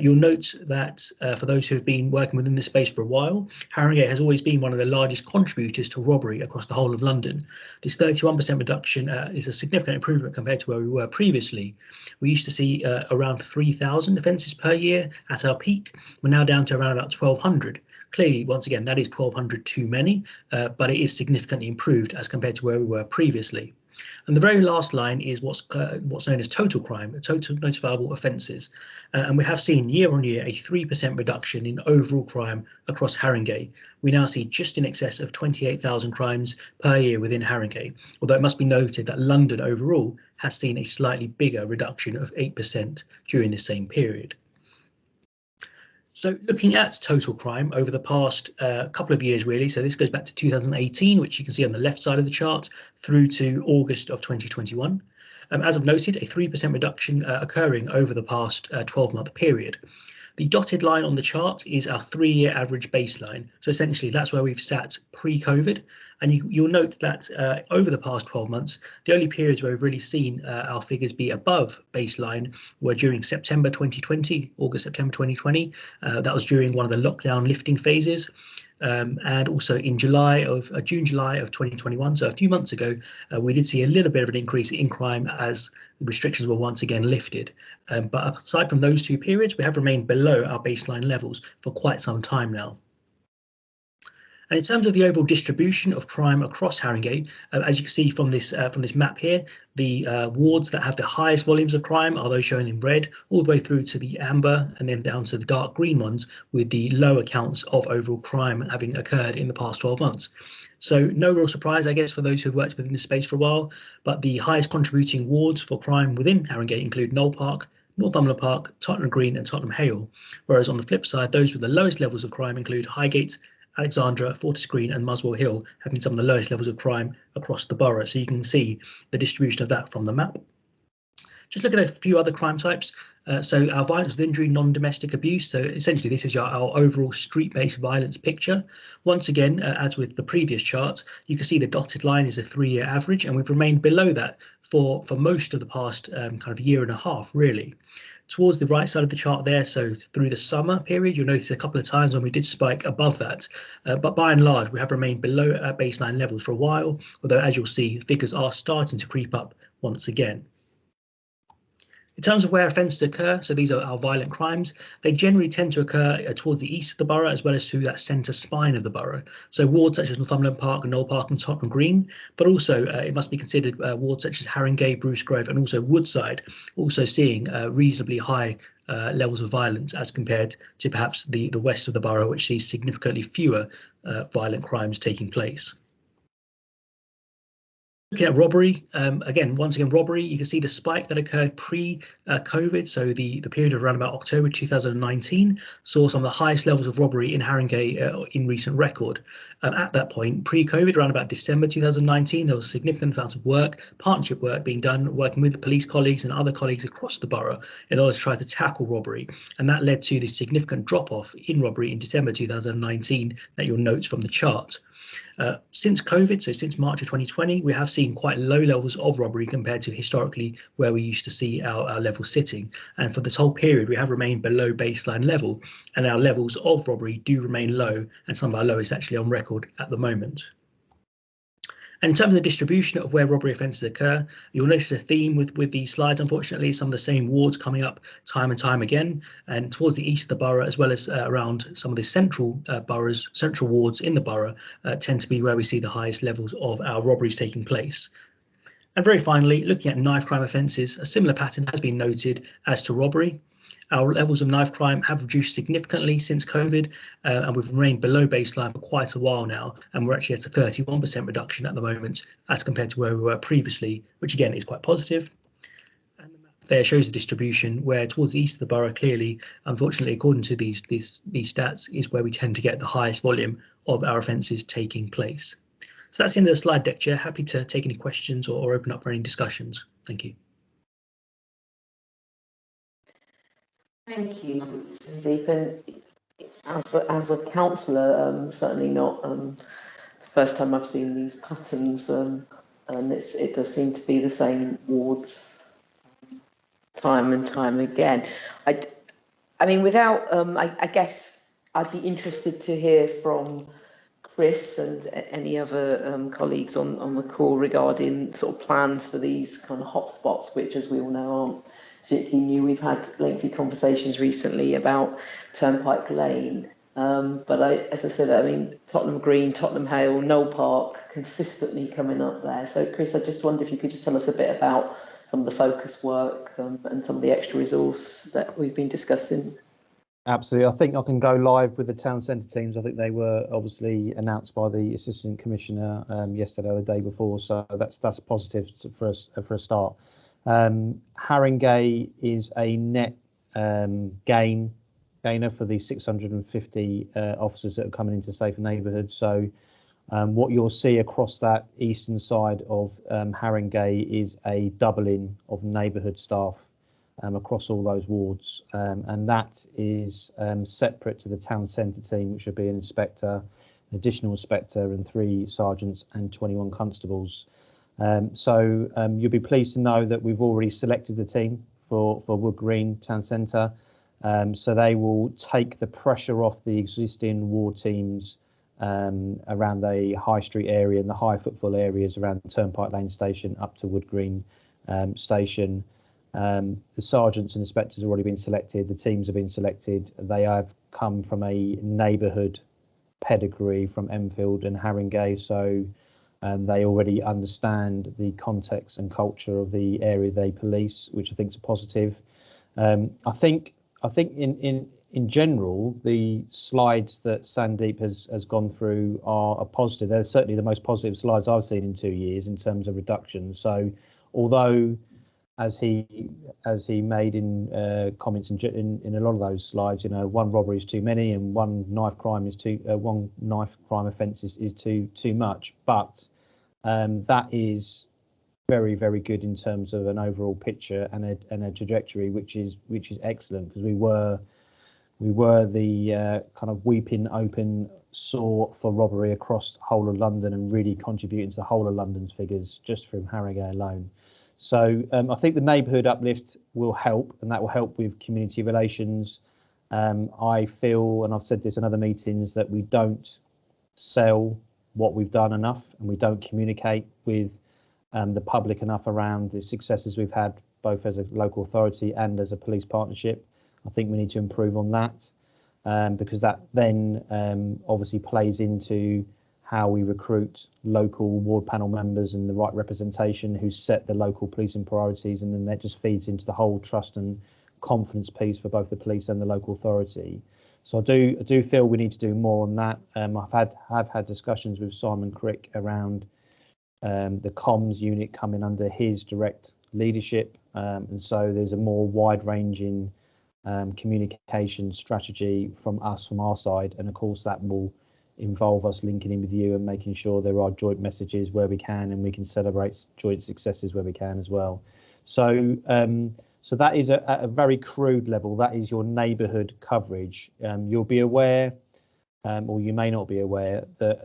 You'll note that for those who have been working within this space for a while, Haringey has always been one of the largest contributors to robbery across the whole of London. This 31% reduction is a significant improvement compared to where we were previously. We used to see around 3,000 offences per year at our peak. We're now down to around about 1,200. Clearly, once again, that is 1,200 too many, but it is significantly improved as compared to where we were previously. And the very last line is what's known as total crime, total notifiable offences. And we have seen year on year a 3% reduction in overall crime across Haringey. We now see just in excess of 28,000 crimes per year within Haringey, although it must be noted that London overall has seen a slightly bigger reduction of 8% during the same period. So looking at total crime over the past couple of years, really, so this goes back to 2018, which you can see on the left side of the chart, through to August of 2021. As I've noted, a 3% reduction occurring over the past 12-month period. The dotted line on the chart is our 3-year average baseline. So essentially, that's where we've sat pre-COVID. And you'll note that over the past 12 months, the only periods where we've really seen our figures be above baseline were during September 2020, August, September 2020. That was during one of the lockdown lifting phases. And also in June, July of 2021, so a few months ago, we did see a little bit of an increase in crime as restrictions were once again lifted. But aside from those two periods, we have remained below our baseline levels for quite some time now. And in terms of the overall distribution of crime across Haringey, as you can see from this map here, the wards that have the highest volumes of crime are those shown in red, all the way through to the amber and then down to the dark green ones with the lower counts of overall crime having occurred in the past 12 months. So no real surprise, I guess, for those who've worked within this space for a while, but the highest contributing wards for crime within Haringey include Knoll Park, Northumberland Park, Tottenham Green and Tottenham Hale, whereas on the flip side, those with the lowest levels of crime include Highgate, Alexandra, Fortis Green and Muswell Hill having some of the lowest levels of crime across the borough. So you can see the distribution of that from the map. Just looking at a few other crime types. So our violence with injury, non-domestic abuse. So essentially this is our overall street-based violence picture. Once again, as with the previous charts, you can see the dotted line is a 3-year average and we've remained below that for most of the past kind of year and a half, really. Towards the right side of the chart there, so through the summer period, you'll notice a couple of times when we did spike above that, but by and large we have remained below our baseline levels for a while, although as you'll see, figures are starting to creep up once again. In terms of where offences occur, so these are our violent crimes, they generally tend to occur towards the east of the borough as well as through that centre spine of the borough. So wards such as Northumberland Park and Knoll Park and Tottenham Green, but also it must be considered wards such as Haringey, Bruce Grove and also Woodside, also seeing reasonably high levels of violence as compared to perhaps the west of the borough, which sees significantly fewer violent crimes taking place. Looking at robbery, once again, robbery, you can see the spike that occurred pre-COVID. So the period of around about October 2019 saw some of the highest levels of robbery in Haringey in recent record. At that point, pre-COVID, around about December 2019, there was a significant amount of work, partnership work being done, working with the police colleagues and other colleagues across the borough in order to try to tackle robbery. And that led to this significant drop-off in robbery in December 2019 that you'll note from the chart. Since COVID, so since March of 2020, we have seen quite low levels of robbery compared to historically where we used to see our level sitting. And for this whole period, we have remained below baseline level, and our levels of robbery do remain low, and some of our lowest actually on record at the moment. And in terms of the distribution of where robbery offences occur, you'll notice a theme with these slides, unfortunately, some of the same wards coming up time and time again, and towards the east of the borough, as well as around some of the central boroughs, central wards in the borough, tend to be where we see the highest levels of our robberies taking place. And very finally, looking at knife crime offences, a similar pattern has been noted as to robbery. Our levels of knife crime have reduced significantly since COVID, and we've remained below baseline for quite a while now, and we're actually at a 31% reduction at the moment as compared to where we were previously, which again is quite positive. And the map there shows the distribution where towards the east of the borough, clearly, unfortunately, according to these stats, is where we tend to get the highest volume of our offences taking place. So that's the end of the slide deck, Chair. Happy to take any questions or open up for any discussions. Thank you. Thank you, Sandeep. And as a councillor, certainly not the first time I've seen these patterns, and it does seem to be the same wards time and time again. I mean, without, I guess I'd be interested to hear from Chris and any other colleagues on the call regarding sort of plans for these kind of hotspots, which, as we all know, aren't particularly new. We've had lengthy conversations recently about Turnpike Lane, but as I said, I mean, Tottenham Green, Tottenham Hale, Knoll Park, consistently coming up there. So, Chris, I just wonder if you could just tell us a bit about some of the focus work and some of the extra resource that we've been discussing. Absolutely. I think I can go live with the town centre teams. I think they were obviously announced by the Assistant Commissioner yesterday or the day before, so that's positive for a start. Haringey is a net gainer for the 650 officers that are coming into safer neighbourhoods. So what you'll see across that eastern side of Haringey is a doubling of neighbourhood staff across all those wards, and that is separate to the town centre team, which would be an inspector, an additional inspector and 3 sergeants and 21 constables. So you'll be pleased to know that we've already selected the team for Wood Green Town Centre. So they will take the pressure off the existing ward teams around the High Street area and the high footfall areas around the Turnpike Lane station up to Wood Green station. The sergeants and inspectors have already been selected. The teams have been selected. They have come from a neighbourhood pedigree from Enfield and Haringey, so they already understand the context and culture of the area they police, which I think is a positive. I think in general, the slides that Sandeep has gone through are positive. They're certainly the most positive slides I've seen in 2 years in terms of reduction. So although, as he made in comments in a lot of those slides, you know, one robbery is too many and one knife crime offence is too much, but that is very, very good in terms of an overall picture and a trajectory, which is excellent, because we were the kind of weeping open sore for robbery across the whole of London and really contributing to the whole of London's figures just from Haringey alone. So I think the neighbourhood uplift will help, and that will help with community relations. I feel, and I've said this in other meetings, that we don't sell what we've done enough, and we don't communicate with the public enough around the successes we've had both as a local authority and as a police partnership. I think we need to improve on that, because that then obviously plays into how we recruit local ward panel members and the right representation who set the local policing priorities, and then that just feeds into the whole trust and confidence piece for both the police and the local authority. So I do feel we need to do more on that. I've had discussions with Simon Crick around the comms unit coming under his direct leadership, and so there's a more wide-ranging communication strategy from our side, and of course that will involve us linking in with you and making sure there are joint messages where we can, and we can celebrate joint successes where we can as well. So so that is at a very crude level, that is your neighbourhood coverage. You'll be aware, or you may not be aware, that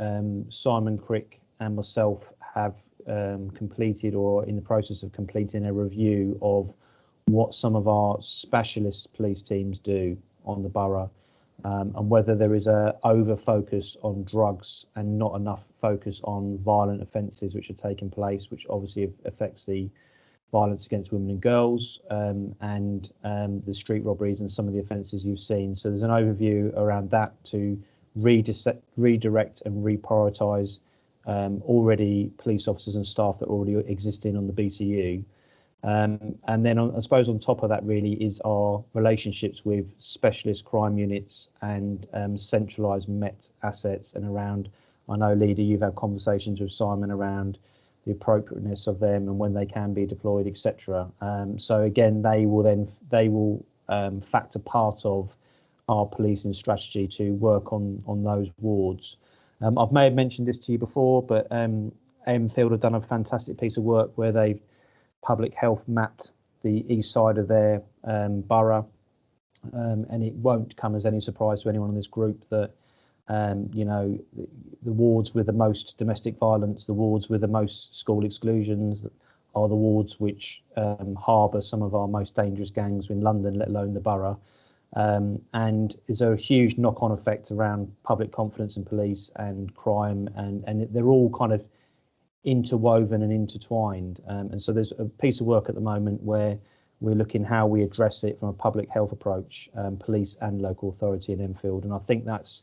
Simon Crick and myself have completed, or in the process of completing, a review of what some of our specialist police teams do on the borough, and whether there is a over focus on drugs and not enough focus on violent offences which are taking place, which obviously affects the violence against women and girls, and the street robberies and some of the offences you've seen. So there's an overview around that to redirect and reprioritise already police officers and staff that are already existing on the BCU. And then I suppose on top of that really is our relationships with specialist crime units and centralised Met assets, and around, I know, Leader, you've had conversations with Simon around the appropriateness of them and when they can be deployed, etc. So again, they will factor part of our policing strategy to work on those wards. I may have mentioned this to you before, but Enfield have done a fantastic piece of work where they've public health mapped the east side of their borough, and it won't come as any surprise to anyone in this group that you know, the wards with the most domestic violence, the wards with the most school exclusions, are the wards which harbour some of our most dangerous gangs in London, let alone the borough. And is there a huge knock-on effect around public confidence in police and crime, and they're all kind of interwoven and intertwined, and so there's a piece of work at the moment where we're looking how we address it from a public health approach, police and local authority in Enfield, and I think that's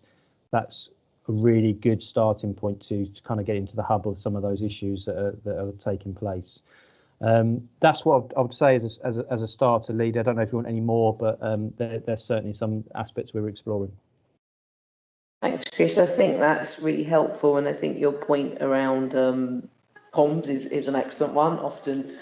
a really good starting point to kind of get into the hub of some of those issues that are taking place. That's what I would say as a starter, Leader. I don't know if you want any more, but there's certainly some aspects we're exploring. Thanks, Chris. I think that's really helpful, and I think your point around comms is an excellent one. Often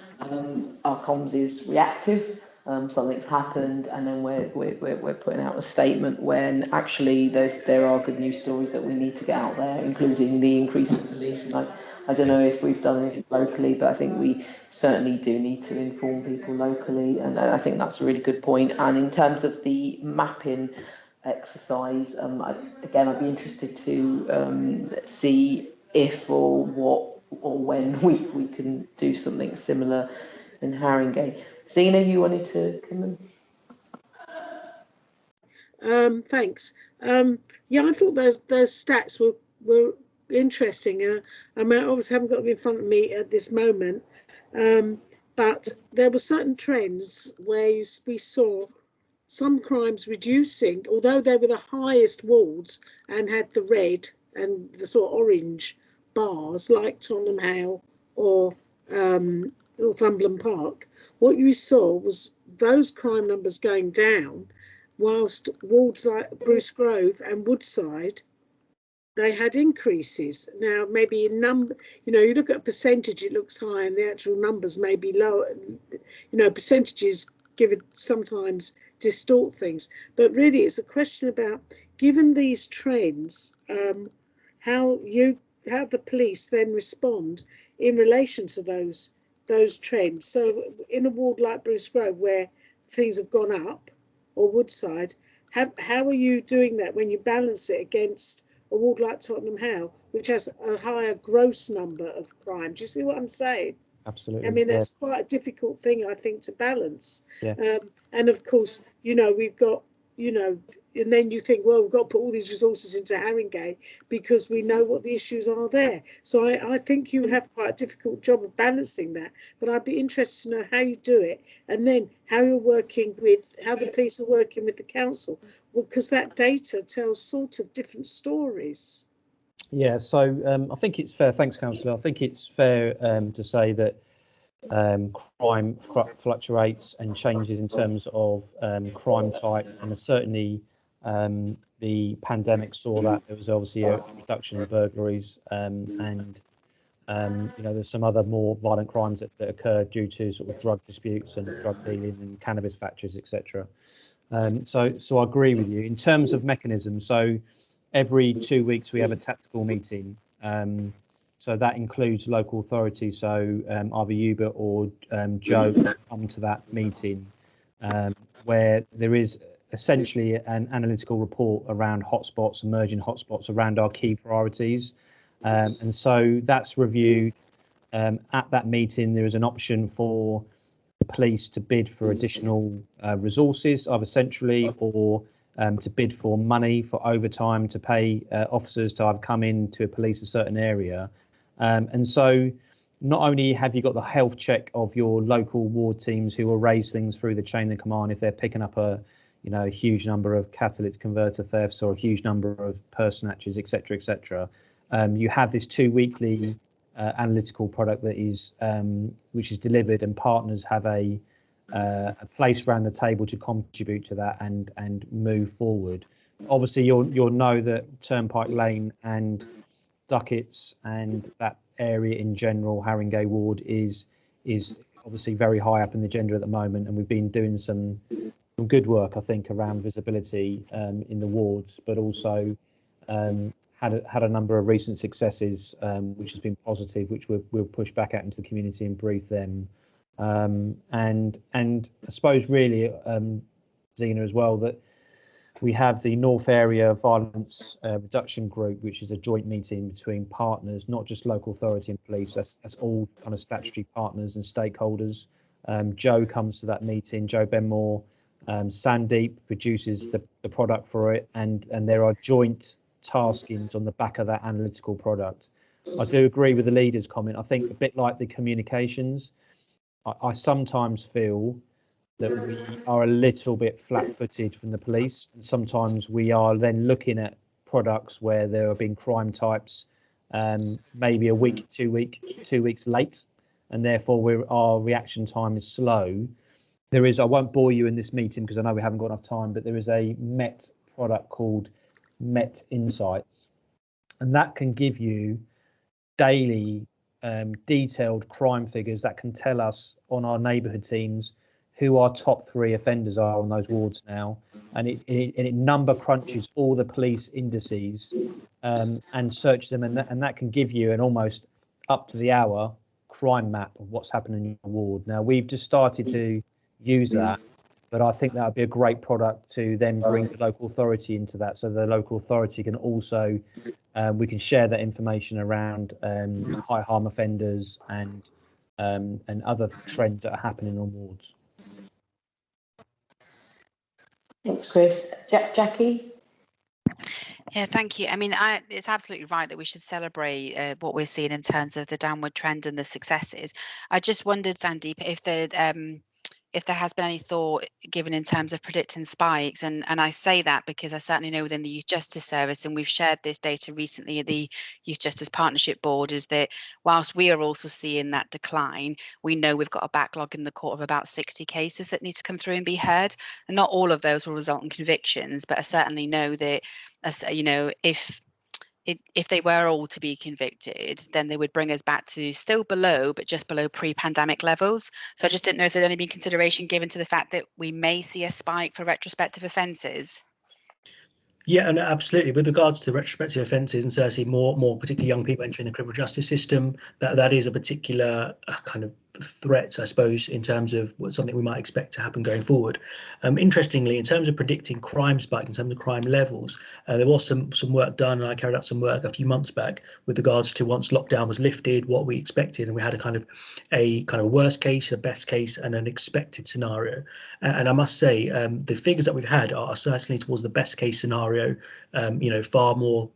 our comms is reactive. Something's happened, and then we're putting out a statement when actually there are good news stories that we need to get out there, including the increase in police. And I don't know if we've done anything locally, but I think we certainly do need to inform people locally, and I think that's a really good point. And in terms of the mapping exercise, I'd be interested to see if or what or when we can do something similar in Haringey. Zena, you wanted to come in? Thanks. Yeah, I thought those stats were interesting. I mean, I obviously haven't got them in front of me at this moment, but there were certain trends where we saw some crimes reducing, although they were the highest wards and had the red and the sort of orange bars, like Tottenham Hale or Northumberland Park. What you saw was those crime numbers going down, whilst wards like Bruce Grove and Woodside, they had increases. Now, maybe in number, you look at a percentage, it looks high, and the actual numbers may be lower. Percentages sometimes distort things, but really it's a question about, given these trends, how the police then respond in relation to those trends. So in a ward like Bruce Grove, where things have gone up, or Woodside, how are you doing that when you balance it against a ward like Tottenham Hale, which has a higher gross number of crime? Do you see what I'm saying? Absolutely. I mean, that's quite a difficult thing, I think, to balance. Yeah. And of course, we've got you know, and then you think, well, we've got to put all these resources into Haringey because we know what the issues are there. So I think you have quite a difficult job of balancing that, but I'd be interested to know how you do it, and then how you're working with, how the police are working with the council, because that data tells sort of different stories. Yeah, so I think it's fair, thanks Councillor, I think it's fair to say that crime fluctuates and changes in terms of crime type, and certainly the pandemic saw that there was obviously a reduction in burglaries, and you know, there's some other more violent crimes that occurred due to sort of drug disputes and drug dealing and cannabis factories, etc. So I agree with you in terms of mechanism. So every 2 weeks we have a tactical meeting. So that includes local authorities. So either Hubert or Joe come to that meeting, where there is essentially an analytical report around hotspots, emerging hotspots around our key priorities. And so that's reviewed. At that meeting, there is an option for the police to bid for additional resources, either centrally or to bid for money for overtime to pay officers to either come in to police a certain area. And so not only have you got the health check of your local ward teams who will raise things through the chain of command if they're picking up a huge number of catalytic converter thefts or a huge number of purse snatches, etc., etc. You have this 2 weekly analytical product that is which is delivered, and partners have a place around the table to contribute to that and move forward. Obviously, you'll know that Turnpike Lane and Duckett's and that area in general, Haringey Ward, is obviously very high up in the agenda at the moment, and we've been doing some good work, I think, around visibility in the wards, but also had a number of recent successes, which has been positive, which we'll push back out into the community and brief them. And I suppose really, Zena, as well, that we have the North Area Violence Reduction Group, which is a joint meeting between partners, not just local authority and police. That's all kind of statutory partners and stakeholders. Joe comes to that meeting. Joe Benmore, Sandeep produces the product for it, and there are joint taskings on the back of that analytical product. I do agree with the leader's comment. I think a bit like the communications, I sometimes feel that we are a little bit flat-footed from the police, and sometimes we are then looking at products where there have been crime types maybe a week, 2 weeks late, and therefore our reaction time is slow. There is, I won't bore you in this meeting because I know we haven't got enough time, but there is a Met product called Met Insights, and that can give you daily detailed crime figures that can tell us on our neighbourhood teams who our top 3 offenders are on those wards now, and it number crunches all the police indices and search them, and that can give you an almost up to the hour crime map of what's happening in your ward. Now we've just started to use that, but I think that would be a great product to then bring the local authority into that, so the local authority can also we can share that information around high harm offenders and other trends that are happening on wards. Thanks, Chris. Jackie? Yeah, thank you. I mean, it's absolutely right that we should celebrate what we're seeing in terms of the downward trend and the successes. I just wondered, Sandeep, if there has been any thought given in terms of predicting spikes, and I say that because I certainly know within the Youth Justice Service, and we've shared this data recently at the Youth Justice Partnership Board, is that whilst we are also seeing that decline, we know we've got a backlog in the court of about 60 cases that need to come through and be heard, and not all of those will result in convictions, but I certainly know that, you know, if they were all to be convicted, then they would bring us back to still below, but just below pre-pandemic levels. So I just didn't know if there'd any been consideration given to the fact that we may see a spike for retrospective offences. Yeah, and absolutely. With regards to retrospective offences, and certainly more particularly young people entering the criminal justice system, that is a particular kind of threats, I suppose, in terms of something we might expect to happen going forward. Interestingly, in terms of predicting crime spike, in terms of crime levels, there was some work done, and I carried out some work a few months back with regards to once lockdown was lifted, what we expected, and we had a kind of worst case, a best case, and an expected scenario. And I must say, the figures that we've had are certainly towards the best case scenario. Far more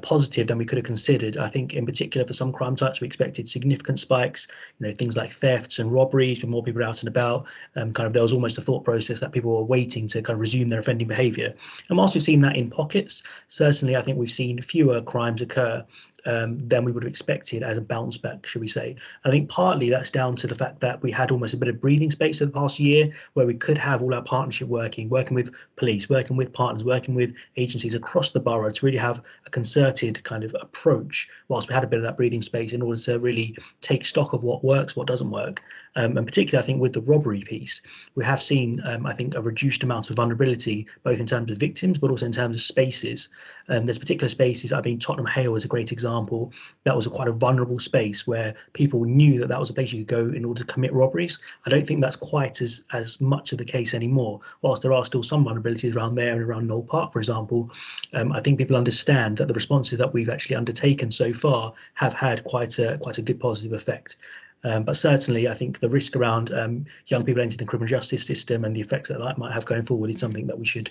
positive than we could have considered. I think in particular for some crime types we expected significant spikes, things like thefts and robberies, with more people out and about. There was almost a thought process that people were waiting to kind of resume their offending behaviour. And whilst we've seen that in pockets, certainly I think we've seen fewer crimes occur than we would have expected as a bounce back, should we say. I think partly that's down to the fact that we had almost a bit of breathing space over the past year where we could have all our partnership working with police, working with partners, working with agencies across the borough to really have a concerted kind of approach whilst we had a bit of that breathing space in order to really take stock of what works, what doesn't work. And particularly I think with the robbery piece, we have seen, I think, a reduced amount of vulnerability, both in terms of victims, but also in terms of spaces. There's particular spaces, I mean, Tottenham Hale is a great example. That was quite a vulnerable space where people knew that was a place you could go in order to commit robberies. I don't think that's quite as much of the case anymore. Whilst there are still some vulnerabilities around there and around Knoll Park, for example, I think people understand that the responses that we've actually undertaken so far have had quite a good positive effect. But certainly, I think the risk around young people entering the criminal justice system and the effects that might have going forward is something that we should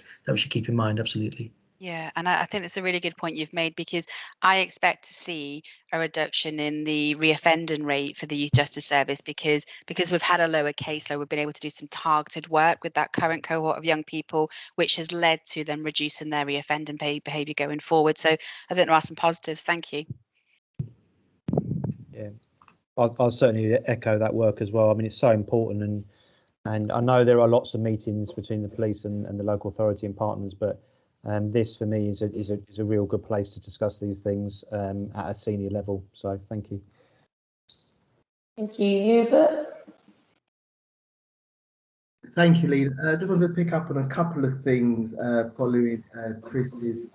keep in mind. Absolutely. Yeah, and I think that's a really good point you've made, because I expect to see a reduction in the reoffending rate for the Youth Justice Service because we've had a lower caseload. We've been able to do some targeted work with that current cohort of young people, which has led to them reducing their reoffending behaviour going forward. So I think there are some positives. Thank you. Yeah, I'll certainly echo that work as well. I mean, it's so important, and I know there are lots of meetings between the police and the local authority and partners, but this for me is a real good place to discuss these things at a senior level. So thank you. Thank you, Hubert. Thank you, Lee. Just wanted to pick up on a couple of things following Chris's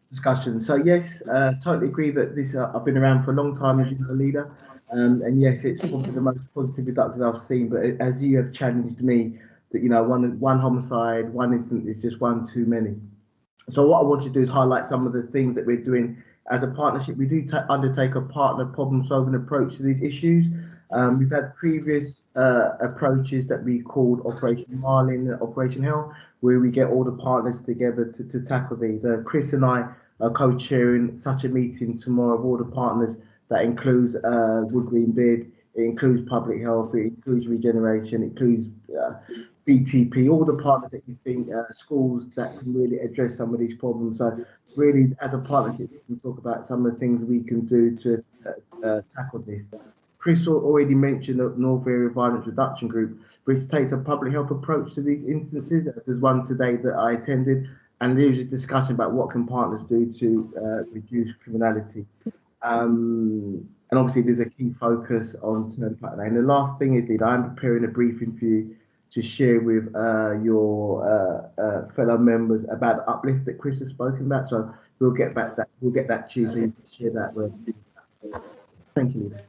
discussion. So yes, totally agree that this I've been around for a long time as you know, leader, and yes, it's probably the most positive reduction I've seen. But as you have challenged me, that one homicide, one incident is just one too many. So what I want to do is highlight some of the things that we're doing as a partnership. We do undertake a partner problem-solving approach to these issues. We've had previous approaches that we called Operation Marlin, Operation Hell, where we get all the partners together to tackle these. Chris and I are co-chairing such a meeting tomorrow of all the partners. That includes Wood Green Bid, it includes public health, it includes regeneration, it includes BTP, all the partners that you think, schools that can really address some of these problems. So really, as a partnership, we can talk about some of the things we can do to tackle this. Chris already mentioned the North Area Violence Reduction Group, which takes a public health approach to these instances. There's one today that I attended, and there's a discussion about what can partners do to reduce criminality. And obviously, there's a key focus on Turnpike Lane. And the last thing is, Leader, I'm preparing a briefing for you to share with your fellow members about the uplift that Chris has spoken about. So we'll get that to you so you can share that with. Thank you, Leader.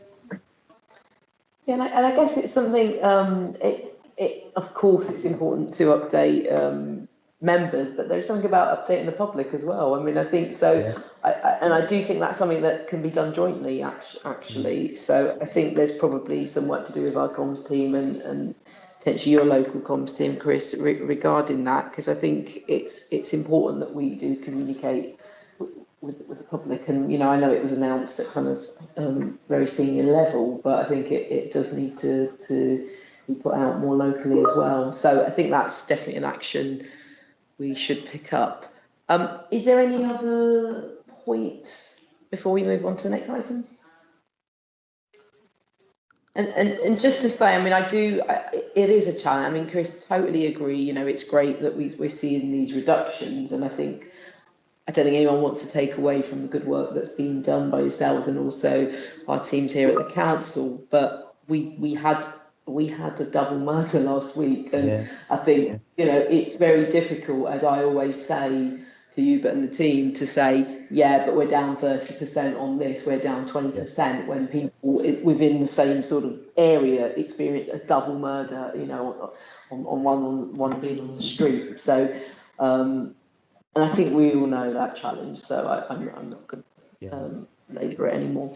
Yeah, and I guess it's something. Of course, it's important to update members, but there's something about updating the public as well. I mean, I think so. Yeah. I do think that's something that can be done jointly, actually. So I think there's probably some work to do with our comms team and potentially your local comms team, Chris, regarding that, because I think it's important that we do communicate with the public. And I know it was announced at kind of very senior level, but I think it does need to be put out more locally as well. So I think that's definitely an action we should pick up. Is there any other points before we move on to the next item? And just to say, I mean, it is a challenge. I mean, Chris, totally agree. It's great that we're seeing these reductions, and I don't think anyone wants to take away from the good work that's been done by yourselves and also our teams here at the council. But we had a double murder last week, and I think it's very difficult, as I always say, to you, but and the team to say, yeah, but we're down 30% on this, we're down 20%, when people within the same sort of area experience a double murder, you know, on one being on the street. So, and I think we all know that challenge. So I'm not going to labour it anymore.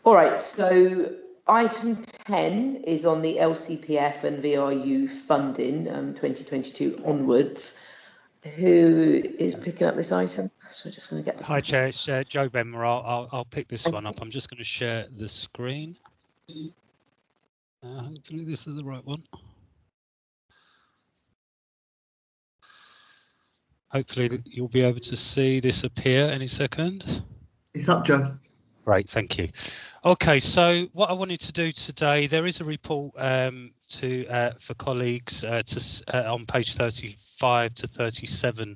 All right. So item 10 is on the LCPF and VRU funding, 2022 onwards. Who is picking up this item? So we're just going to get this. Hi, Chair. It's Joe Benmore. I'll pick this one up. I'm just going to share the screen. Hopefully this is the right one. Hopefully you'll be able to see this appear any second. It's up, Joe. Great, thank you. Okay, so what I wanted to do today, there is a report for colleagues on page 35 to 37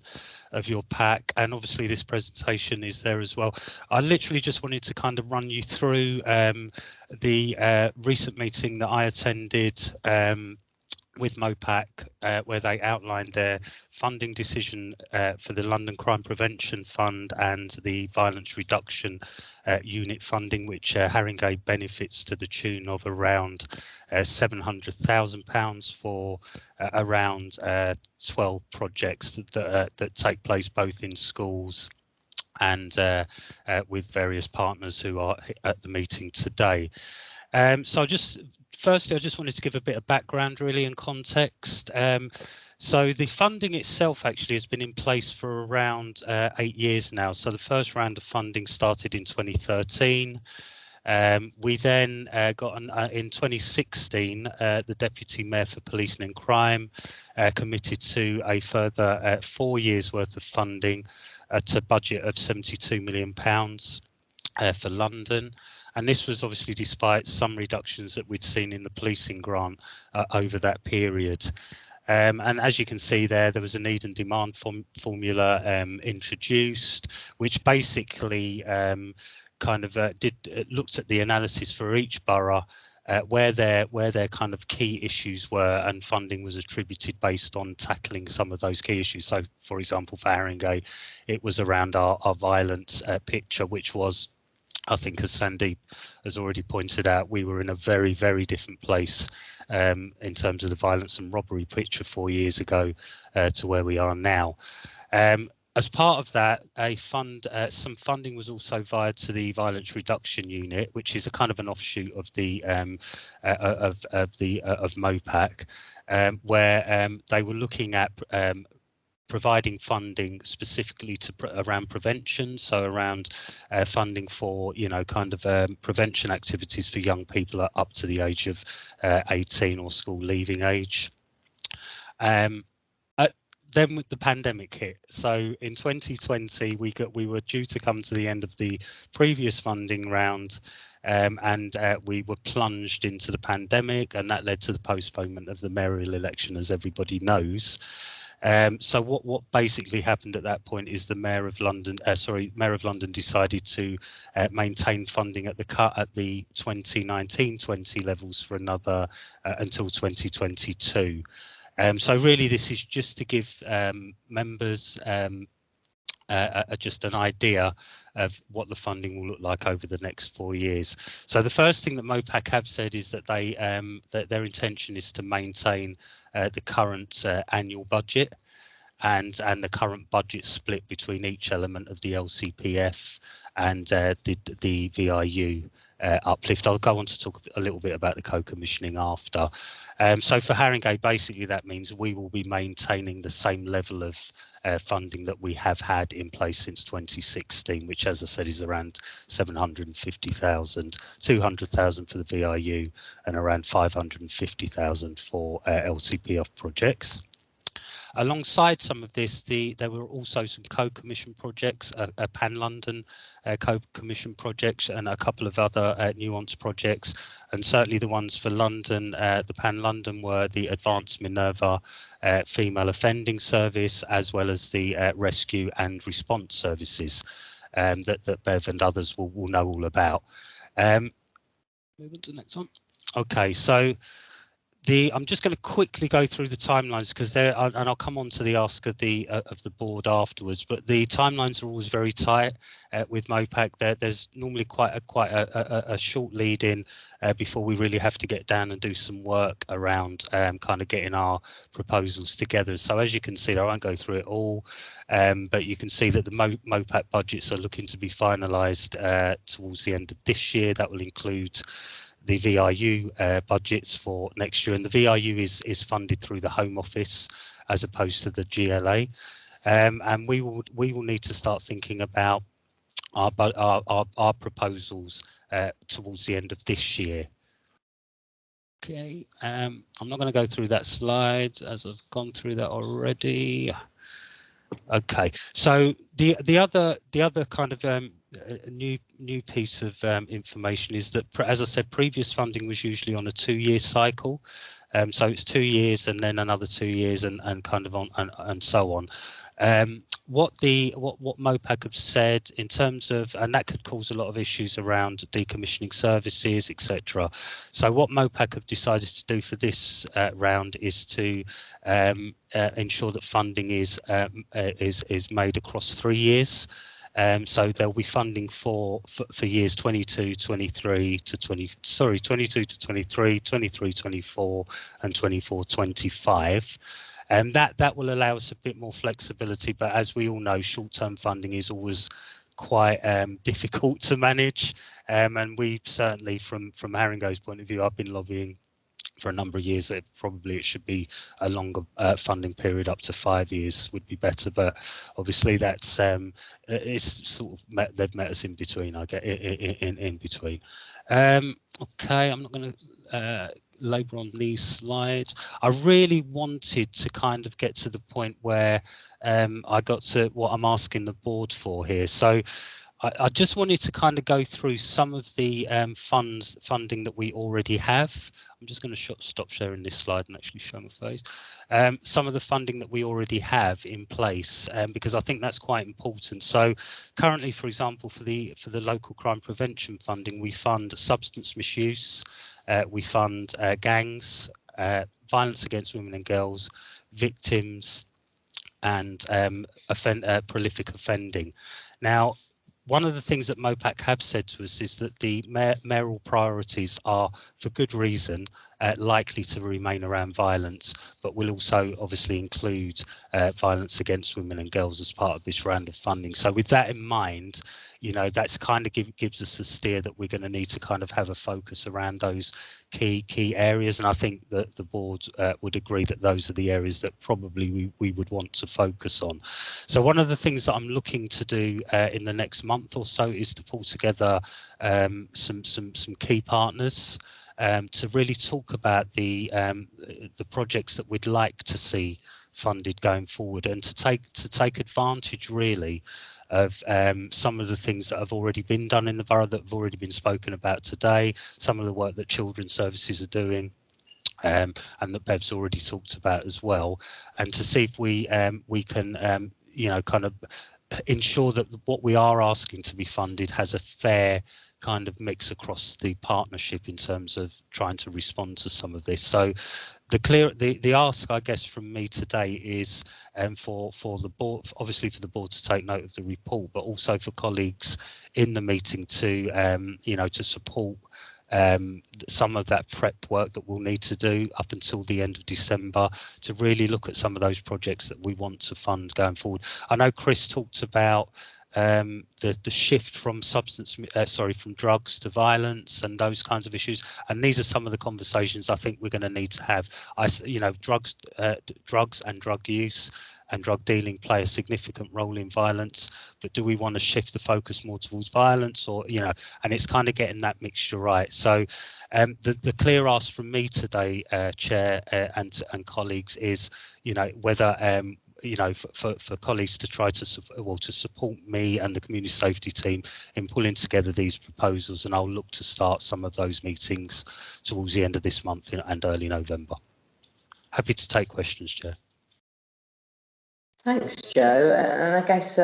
of your pack, and obviously this presentation is there as well. I literally just wanted to kind of run you through the recent meeting that I attended with MOPAC, where they outlined their funding decision for the London Crime Prevention Fund and the Violence Reduction Unit funding, which Haringey benefits to the tune of around £700,000 for around 12 projects that take place both in schools and with various partners who are at the meeting today. So firstly, I just wanted to give a bit of background really and context. So the funding itself actually has been in place for around 8 years now. So the first round of funding started in 2013. We then got in 2016, the Deputy Mayor for Policing and Crime committed to a further 4 years worth of funding at a budget of £72 million for London. And this was obviously despite some reductions that we'd seen in the policing grant over that period. And as you can see there was a need and demand formula introduced, which basically looked at the analysis for each borough, where their kind of key issues were, and funding was attributed based on tackling some of those key issues. So, for example, for Haringey, it was around our violence picture, which was, I think, as Sandeep has already pointed out, we were in a very, very different place in terms of the violence and robbery picture 4 years ago to where we are now. As part of that, some funding was also via to the Violence Reduction Unit, which is a kind of an offshoot of the of MOPAC, where they were looking at providing funding specifically to around prevention, so around funding for prevention activities for young people up to the age of 18 or school leaving age. Then with the pandemic hit, so in 2020 we were due to come to the end of the previous funding round, and we were plunged into the pandemic, and that led to the postponement of the mayoral election, as everybody knows. So what basically happened at that point is the Mayor of London decided to maintain funding at the 2019-20 levels for another until 2022. So really, this is just to give members just an idea of what the funding will look like over the next 4 years. So the first thing that MOPAC have said is that that their intention is to maintain the current annual budget and the current budget split between each element of the LCPF and the VRU uplift. I'll go on to talk a little bit about the co-commissioning after. So for Haringey, basically that means we will be maintaining the same level of funding that we have had in place since 2016, which, as I said, is around 750,000, 200,000 for the VRU and around 550,000 for LCPF projects. Alongside some of this, there were also some co-commission projects, a Pan-London co-commission projects and a couple of other nuanced projects. And certainly the ones for London, the Pan-London were the Advanced Minerva Female Offending Service, as well as the Rescue and Response Services that Bev and others will know all about. Move on to the next one. Okay, so I'm just going to quickly go through the timelines because there, and I'll come on to the ask of the board afterwards. But the timelines are always very tight with MOPAC. There's normally quite a short lead in before we really have to get down and do some work around kind of getting our proposals together. So as you can see, I won't go through it all, but you can see that the MOPAC budgets are looking to be finalised towards the end of this year. That will include the VIU budgets for next year, and the VIU is funded through the Home Office as opposed to the GLA, and we will need to start thinking about our proposals towards the end of this year. Okay, I'm not going to go through that slide as I've gone through that already. Okay, so the other kind of new piece of information is that, as I said, previous funding was usually on a 2-year cycle, so it's 2 years and then another 2 years and kind of on and so on. What MOPAC have said in terms of, and that could cause a lot of issues around decommissioning services, etc. So what MOPAC have decided to do for this round is to ensure that funding is made across 3 years. So there'll be funding for years 22, 23 to 22 to 23, 23, 24, and 24, 25. And that will allow us a bit more flexibility. But as we all know, short-term funding is always quite difficult to manage. And we certainly, from Haringo's point of view, I've been lobbying for a number of years that probably it should be a longer funding period, up to 5 years would be better, but obviously that's it's sort of they've met us in between. I get in between. Okay, I'm not going to labour on these slides. I really wanted to kind of get to the point where I got to what I'm asking the board for here. So I just wanted to kind of go through some of the funding that we already have. I'm just going to stop sharing this slide and actually show my face. Some of the funding that we already have in place, because I think that's quite important. So currently, for example, for the local crime prevention funding, we fund substance misuse, we fund gangs, violence against women and girls, victims, and prolific offending. Now, one of the things that MOPAC have said to us is that the mayoral priorities are, for good reason, likely to remain around violence, but will also obviously include violence against women and girls as part of this round of funding. So with that in mind, you know, that's kind of gives us a steer that we're going to need to kind of have a focus around those key areas, and I think that the board would agree that those are the areas that probably we would want to focus on. So one of the things that I'm looking to do in the next month or so is to pull together some key partners to really talk about the projects that we'd like to see funded going forward, and to take advantage really of some of the things that have already been done in the borough, that have already been spoken about today, some of the work that children's services are doing, and that Bev's already talked about as well, and to see if we can you know, kind of ensure that what we are asking to be funded has a fair kind of mix across the partnership in terms of trying to respond to some of this. So the ask, I guess, from me today is for the board, obviously for the board to take note of the report, but also for colleagues in the meeting to you know, to support some of that prep work that we'll need to do up until the end of December to really look at some of those projects that we want to fund going forward. I know Chris talked about the shift from from drugs to violence and those kinds of issues, and these are some of the conversations I think we're going to need to have. You know, drugs and drug use and drug dealing play a significant role in violence, but do we want to shift the focus more towards violence, or, you know, and it's kind of getting that mixture right. So the clear ask from me today, Chair and colleagues, is, you know, whether you know, for colleagues to try to support me and the community safety team in pulling together these proposals, and I'll look to start some of those meetings towards the end of this month and early November. Happy to take questions, Chair. Thanks, Joe. And I guess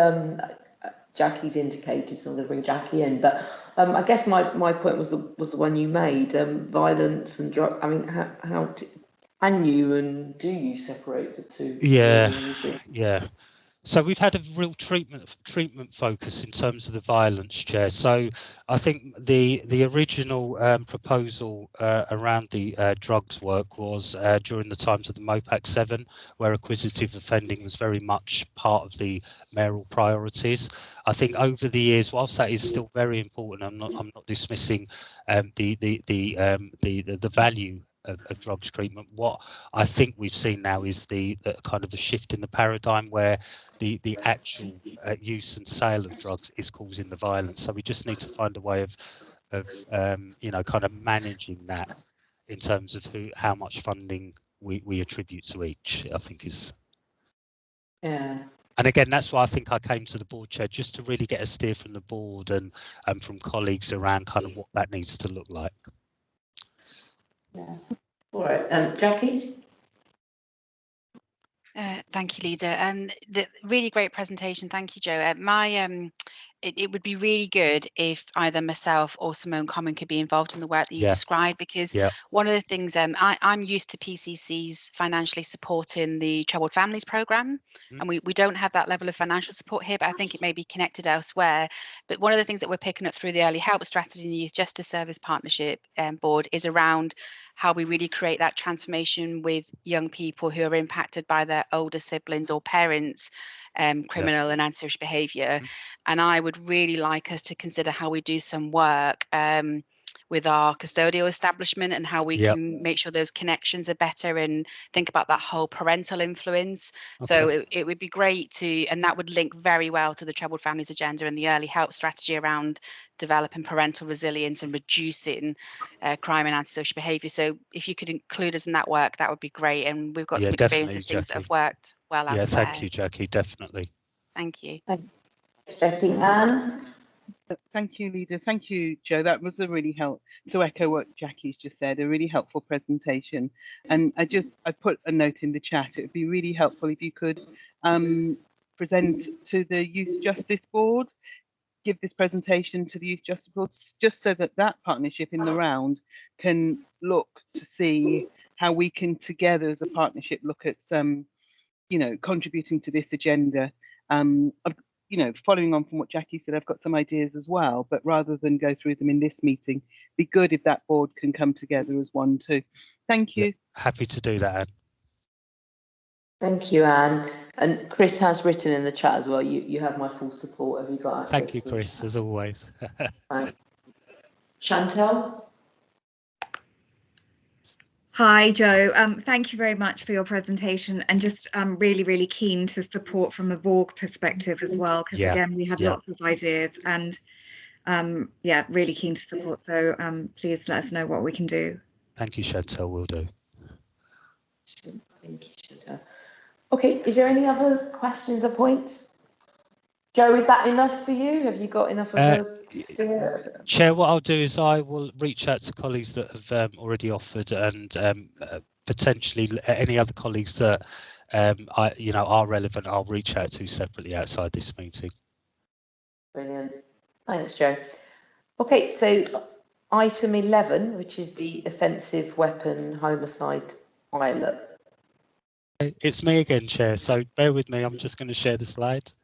Jackie's indicated, so I'm going to bring Jackie in. But I guess my point was the one you made. Violence and drug. I mean, Can you and do you separate the two? Yeah. So we've had a real treatment focus in terms of the violence, Chair. So I think the original proposal around the drugs work was during the times of the MOPAC 7, where acquisitive offending was very much part of the mayoral priorities. I think over the years, whilst that is still very important, I'm not dismissing the value of drugs treatment. What I think we've seen now is the kind of a shift in the paradigm where the actual use and sale of drugs is causing the violence. So we just need to find a way of kind of managing that in terms of how much funding we attribute to each, I think is. Yeah. And again, that's why I think I came to the board, Chair, just to really get a steer from the board and from colleagues around kind of what that needs to look like. Yeah. All right, Jackie? Thank you, Leader. The really great presentation. Thank you, Joe. It would be really good if either myself or Simone Common could be involved in the work that you described, because one of the things I'm used to PCCs financially supporting the Troubled Families Programme, and we don't have that level of financial support here, but I think it may be connected elsewhere. But one of the things that we're picking up through the Early Help Strategy and the Youth Justice Service Partnership Board is around how we really create that transformation with young people who are impacted by their older siblings or parents' criminal and antisocial behaviour. And I would really like us to consider how we do some work with our custodial establishment and how we can make sure those connections are better and think about that whole parental influence. So it would be great to, and that would link very well to the Troubled Families Agenda and the Early Help Strategy around developing parental resilience and reducing crime and antisocial behaviour. So if you could include us in that work, that would be great. And we've got some experience of things that have worked well elsewhere. Thank you, Jackie, definitely. Thank you. Jackie. Anne? Thank you, Leader. Thank you, Joe. That was a really to echo what Jackie's just said, a really helpful presentation. And I put a note in the chat. It would be really helpful if you could present to the Youth Justice Board, give this presentation to the Youth Justice Board, just so that that partnership in the round can look to see how we can together as a partnership look at some, contributing to this agenda. Following on from what Jackie said, I've got some ideas as well, but rather than go through them in this meeting, be good if that board can come together as one too. Thank you. Happy to do that, Anne. Thank you, Anne. And Chris has written in the chat as well. You have my full support. Have you got access? Thank you, Chris, as always. Chantel? Hi, Joe. Thank you very much for your presentation, and just really, really keen to support from a VORG perspective as well, because again, we had lots of ideas and really keen to support. So please let us know what we can do. Thank you, Chantel, will do. Thank you, Chantel. Okay, is there any other questions or points? Joe, is that enough for you? Have you got enough of a steer? Chair, what I'll do is I will reach out to colleagues that have already offered, and potentially any other colleagues that are relevant, I'll reach out to separately outside this meeting. Brilliant. Thanks, Joe. Okay, so item 11, which is the offensive weapon homicide pilot. It's me again, Chair, so bear with me. I'm just going to share the slides.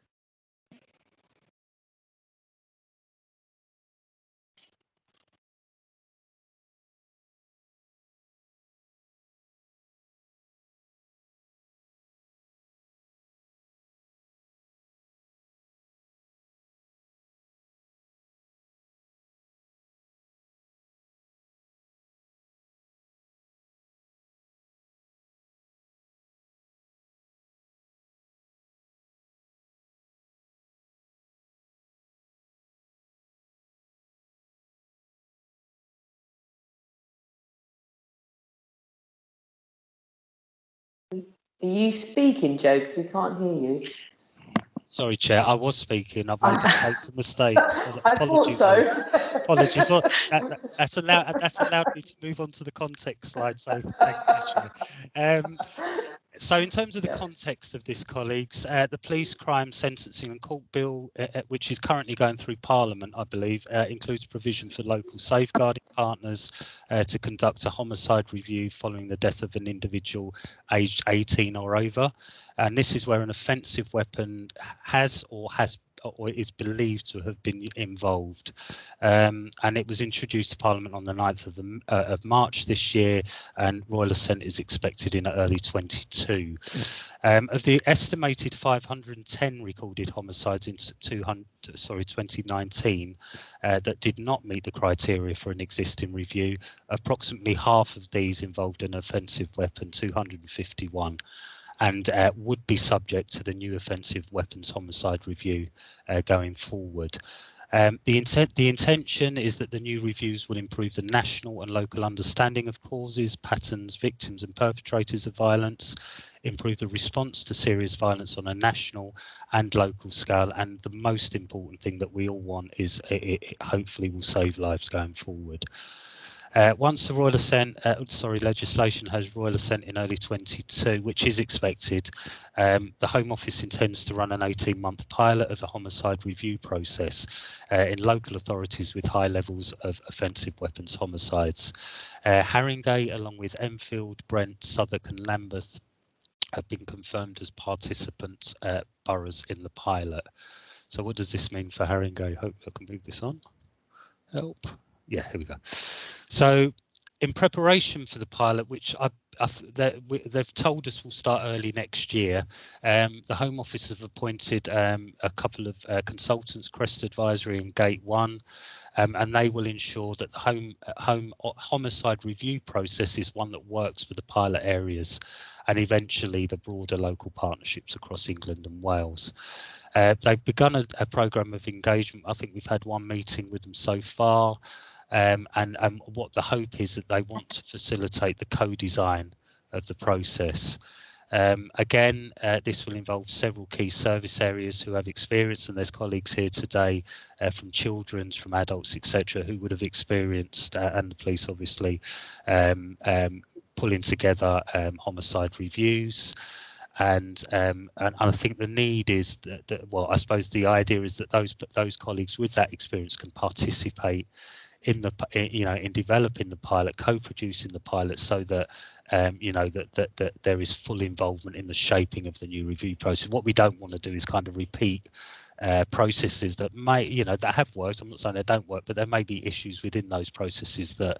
Are you speaking, Joe? Because we can't hear you. Sorry, Chair, I was speaking. I've made a mistake. I thought so. Apologies. That's allowed me to move on to the context slide. So thank you, Chair. So in terms of the context of this, colleagues, the Police Crime Sentencing and Court Bill, which is currently going through Parliament, I believe, includes provision for local safeguarding partners to conduct a homicide review following the death of an individual aged 18 or over. And this is where an offensive weapon has or is believed to have been involved. And it was introduced to Parliament on the 9th of March this year, and royal assent is expected in early 22. Of the estimated 510 recorded homicides in 2019 that did not meet the criteria for an existing review, approximately half of these involved an offensive weapon, 251. And would be subject to the new offensive weapons homicide review going forward. The intention is that the new reviews will improve the national and local understanding of causes, patterns, victims and perpetrators of violence, improve the response to serious violence on a national and local scale, and the most important thing that we all want is it hopefully will save lives going forward. Once the royal assent, legislation has royal assent in early 22, which is expected, the Home Office intends to run an 18-month pilot of the homicide review process in local authorities with high levels of offensive weapons homicides. Haringey, along with Enfield, Brent, Southwark and Lambeth, have been confirmed as participant boroughs in the pilot. So what does this mean for Haringey? Hope I can move this on. Help. Yeah, here we go. So in preparation for the pilot, which they've told us will start early next year, the Home Office have appointed a couple of consultants, Crest Advisory and Gate One, and they will ensure that the homicide review process is one that works for the pilot areas and eventually the broader local partnerships across England and Wales. They've begun a programme of engagement. I think we've had one meeting with them so far. And what the hope is that they want to facilitate the co-design of the process. Again, this will involve several key service areas who have experience, and there's colleagues here today from children's, from adults, etc., who would have experienced, and the police obviously, pulling together homicide reviews. And I think the need is that, well, I suppose the idea is that those colleagues with that experience can participate in in developing the pilot, co-producing the pilot, so that that there is full involvement in the shaping of the new review process. What we don't want to do is kind of repeat processes that may that have worked. I'm not saying they don't work, but there may be issues within those processes that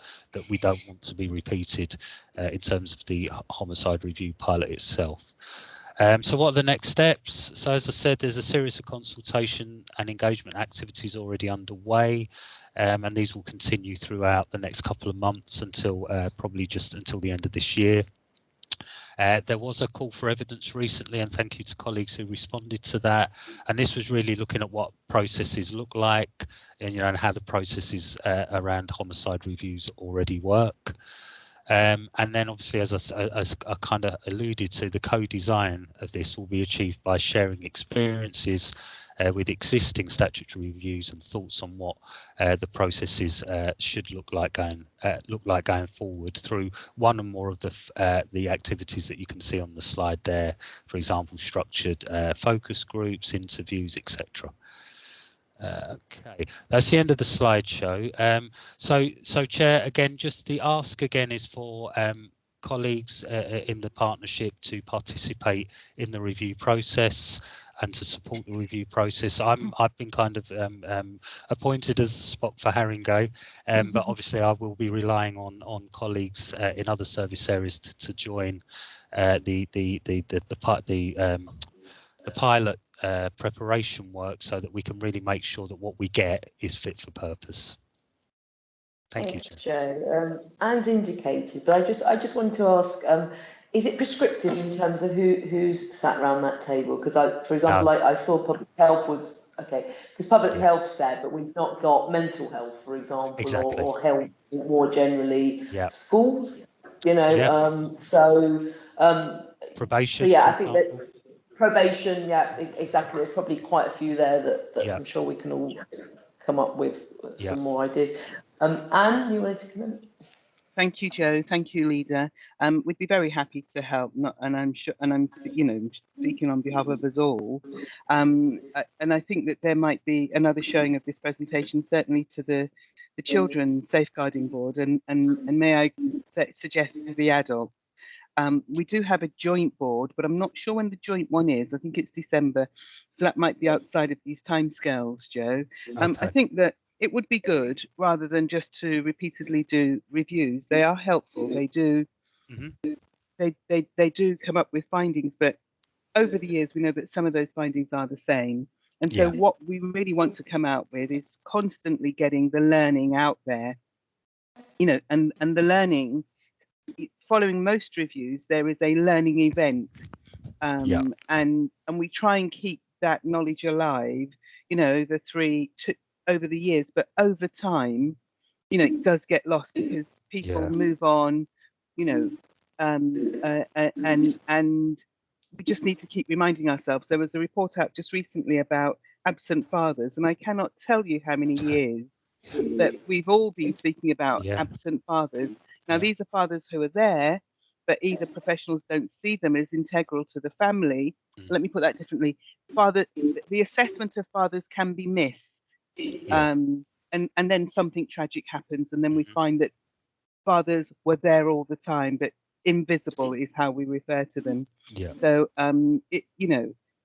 we don't want to be repeated in terms of the homicide review pilot itself. So what are the next steps? So as I said, there's a series of consultation and engagement activities already underway, and these will continue throughout the next couple of months until probably just until the end of this year. There was a call for evidence recently, and thank you to colleagues who responded to that. And this was really looking at what processes look like, and and how the processes around homicide reviews already work. And then obviously, as I kind of alluded to, the co-design of this will be achieved by sharing experiences with existing statutory reviews and thoughts on what the processes should look like going forward through one or more of the activities that you can see on the slide there. For example, structured focus groups, interviews, etc. Okay, that's the end of the slideshow. So Chair, again, just the ask again is for colleagues in the partnership to participate in the review process and to support the review process. I've been kind of appointed as the spot for Haringey, but obviously I will be relying on colleagues in other service areas to join the pilot preparation work, so that we can really make sure that what we get is fit for purpose. Thank you, Joe. And indicated, but I just wanted to ask, is it prescriptive in terms of who's sat around that table? Because for example, I saw public health was okay, because public health's there, but we've not got mental health, for example, or health more generally. Schools, probation. So yeah, I think that. Probation, yeah, exactly. There's probably quite a few there that I'm sure we can all come up with some more ideas. Anne, you wanted to comment? Thank you, Joe. Thank you, Leader. We'd be very happy to help. And I'm sure, and I'm speaking on behalf of us all. And I think that there might be another showing of this presentation, certainly to the Children's Safeguarding Board, and may I suggest to the adults. We do have a joint board, but I'm not sure when the joint one is. I think it's December, so that might be outside of these timescales, Joe. I think that it would be good, rather than just to repeatedly do reviews. They are helpful. They do. They do come up with findings, but over the years we know that some of those findings are the same. And so what we really want to come out with is constantly getting the learning out there, and the learning. Following most reviews, there is a learning event, and we try and keep that knowledge alive, over the years, but over time, it does get lost because people move on, and we just need to keep reminding ourselves. There was a report out just recently about absent fathers, and I cannot tell you how many years that we've all been speaking about absent fathers. Now, these are fathers who are there, but either professionals don't see them as integral to the family. Let me put that differently. The assessment of fathers can be missed. And then something tragic happens, and then we find that fathers were there all the time, but invisible is how we refer to them. So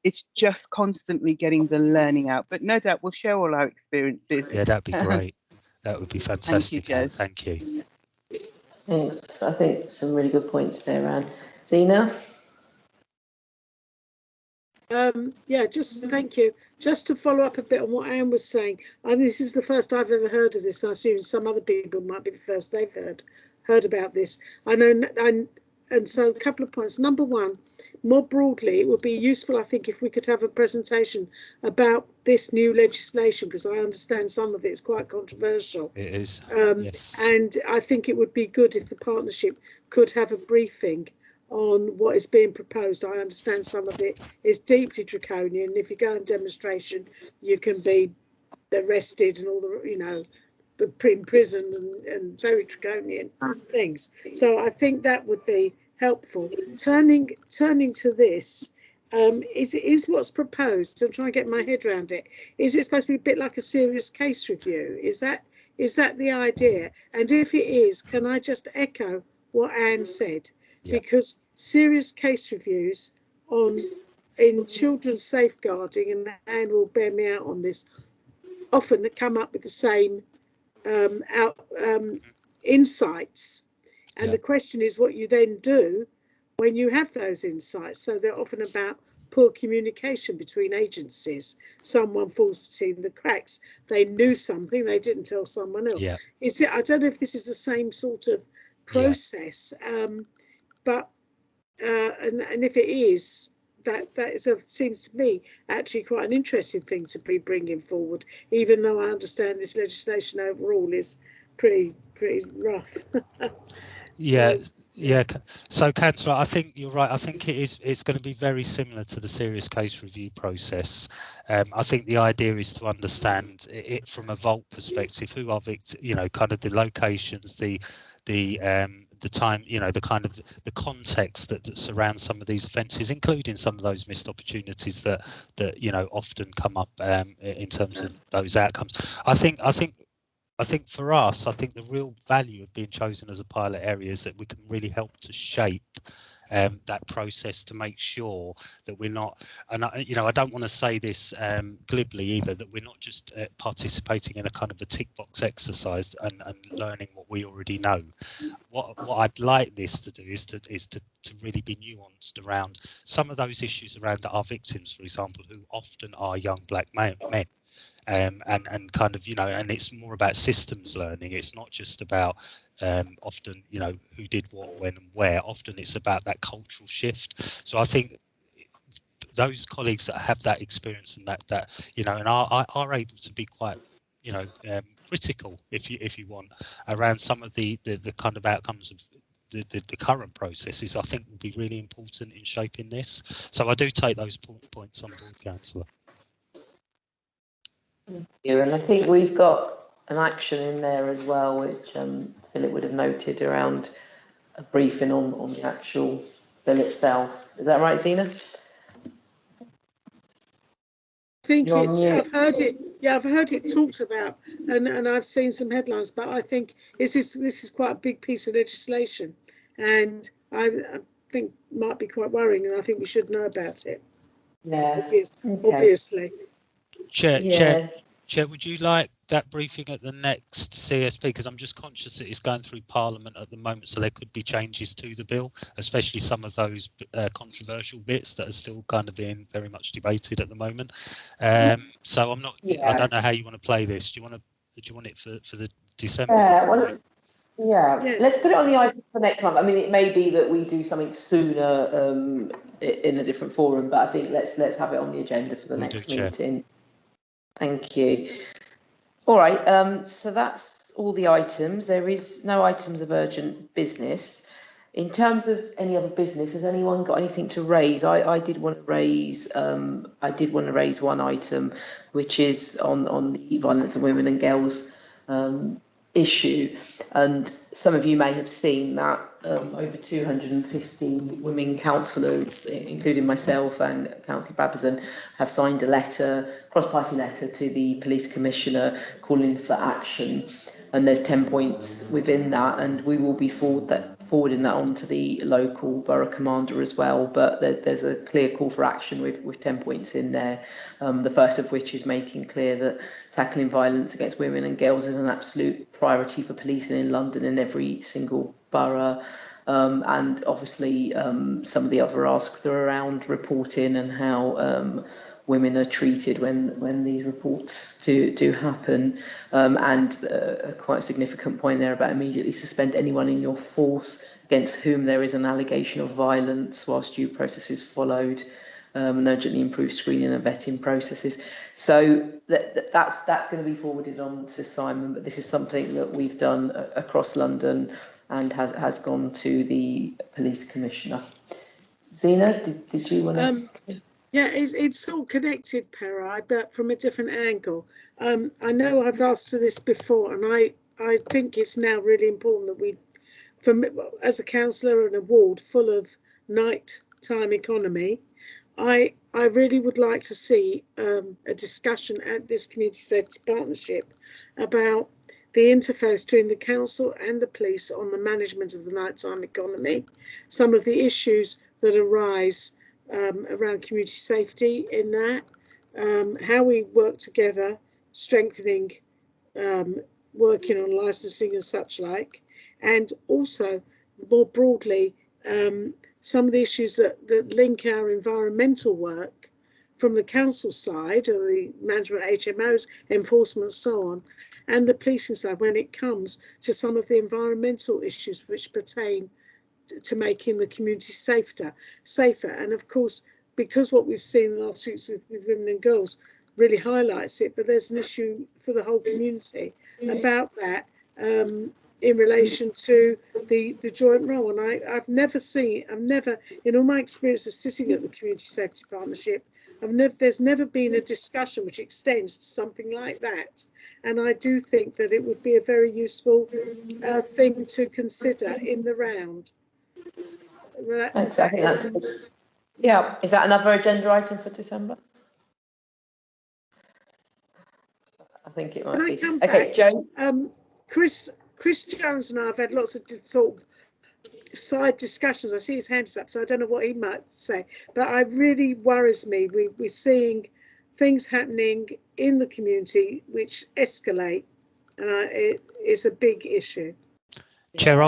it's just constantly getting the learning out, but no doubt we'll share all our experiences. That'd be great. That would be fantastic. Thank you. Thanks. I think some really good points there, Anne. Zena? Just thank you. Just to follow up a bit on what Anne was saying, this is the first I've ever heard of this. I assume some other people might be the first they've heard about this. I know, and so a couple of points. Number one, more broadly, it would be useful, I think, if we could have a presentation about this new legislation, because I understand some of it is quite controversial. It is. Yes. And I think it would be good if the partnership could have a briefing on what is being proposed. I understand some of it is deeply draconian. If you go on demonstration, you can be arrested and all the, in prison and very draconian things. So I think that would be helpful. Turning to this, is what's proposed, I'm trying to get my head around it, is it supposed to be a bit like a serious case review? Is that the idea? And if it is, can I just echo what Anne said? Because serious case reviews in children's safeguarding, and Anne will bear me out on this, often come up with the same insights. And the question is what you then do when you have those insights. So they're often about poor communication between agencies. Someone falls between the cracks. They knew something, they didn't tell someone else. I don't know if this is the same sort of process, but and if it is, that seems to me actually quite an interesting thing to be bringing forward, even though I understand this legislation overall is pretty rough. So, Councillor, I think you're right. I think it's going to be very similar to the serious case review process. I think the idea is to understand it from a vault perspective. Who are victims? Kind of the locations, the time, the kind of the context that surrounds some of these offences, including some of those missed opportunities that often come up in terms of those outcomes. I think for us, I think the real value of being chosen as a pilot area is that we can really help to shape that process to make sure that we're not, and I don't want to say this glibly either, that we're not just participating in a kind of a tick box exercise and learning what we already know. What I'd like this to do is to really be nuanced around some of those issues around our victims, for example, who often are young black men. And kind of, and it's more about systems learning. It's not just about often, who did what, when and where. Often it's about that cultural shift. So I think those colleagues that have that experience and that and are able to be quite, critical, if you want, around some of the kind of outcomes of the current processes, I think will be really important in shaping this. So I do take those points on board, Councillor. And I think we've got an action in there as well, which Philip would have noted around a briefing on the actual bill itself. Is that right, Zena? I think I've heard it. Yeah, I've heard it talked about, and I've seen some headlines. But I think this is quite a big piece of legislation, and I think might be quite worrying, and I think we should know about it. Yeah. Obviously. Chair, would you like that briefing at the next CSP? Because I'm just conscious that it's going through Parliament at the moment, so there could be changes to the bill, especially some of those controversial bits that are still kind of being very much debated at the moment. So I'm not. Yeah. I don't know how you want to play this. Do you want it for the December? Yeah, let's put it on the item for next month. I mean, it may be that we do something sooner in a different forum, but I think let's have it on the agenda for the next meeting. Thank you. All right, so that's all the items. There is no items of urgent business. In terms of any other business, has anyone got anything to raise? I did want to raise one item, which is on the violence of women and girls issue, and some of you may have seen that over 250 women councillors, including myself and Councillor Brabazon, have signed a letter, cross-party letter, to the police commissioner calling for action, and there's 10 points within that, and we will be forwarding that on to the local borough commander as well. But there's a clear call for action with 10 points in there. The first of which is making clear that tackling violence against women and girls is an absolute priority for policing in London in every single borough. And obviously some of the other asks are around reporting and how women are treated when these reports do happen, and a quite significant point there about immediately suspend anyone in your force against whom there is an allegation of violence whilst due process is followed, and urgently improve screening and vetting processes. So that's going to be forwarded on to Simon, but this is something that we've done across London and has gone to the police commissioner. Zena, did you want to? Yeah, it's all connected, Perai, but from a different angle. I know I've asked for this before, and I think it's now really important that we, as a councillor in a ward full of nighttime economy, I really would like to see a discussion at this community safety partnership about the interface between the council and the police on the management of the nighttime economy, some of the issues that arise around community safety in that, how we work together, strengthening, working on licensing and such like, and also more broadly, some of the issues that link our environmental work from the council side, or the management, HMOs, enforcement, so on, and the policing side when it comes to some of the environmental issues which pertain to making the community safer. And of course, because what we've seen in the last weeks with women and girls really highlights it, but there's an issue for the whole community about that in relation to the joint role. And I've never, in all my experience of sitting at the Community Safety Partnership, there's never been a discussion which extends to something like that. And I do think that it would be a very useful thing to consider in the round. Thanks. I think that's good. Yeah. Is that another agenda item for December? I think it might be. Okay, Joe. Chris Jones and I have had lots of sort of side discussions. I see his hands up, so I don't know what he might say. But it really worries me. We're seeing things happening in the community which escalate, and it's a big issue. Chair,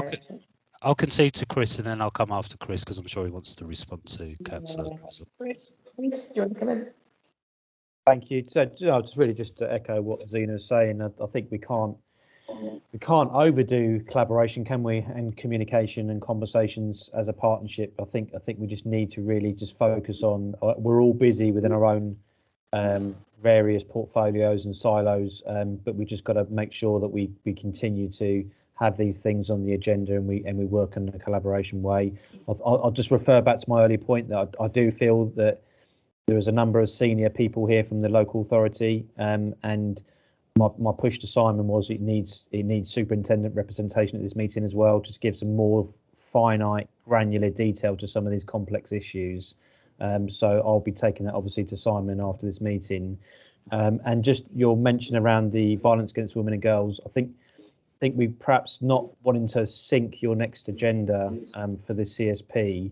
I'll concede to Chris, and then I'll come after Chris because I'm sure he wants to respond to Councillor. Chris, do you want to come in? Thank you. So, just to echo what Zena was saying, I think we can't overdo collaboration, can we, and communication and conversations as a partnership. I think we just need to really just focus on. We're all busy within our own various portfolios and silos, but we just got to make sure that we continue to have these things on the agenda and we work in a collaboration way. I'll just refer back to my earlier point that I do feel that there is a number of senior people here from the local authority, and my push to Simon was it needs superintendent representation at this meeting as well, just to give some more finite, granular detail to some of these complex issues. So I'll be taking that obviously to Simon after this meeting. And just your mention around the violence against women and girls, I think we perhaps not wanting to sync your next agenda for the CSP,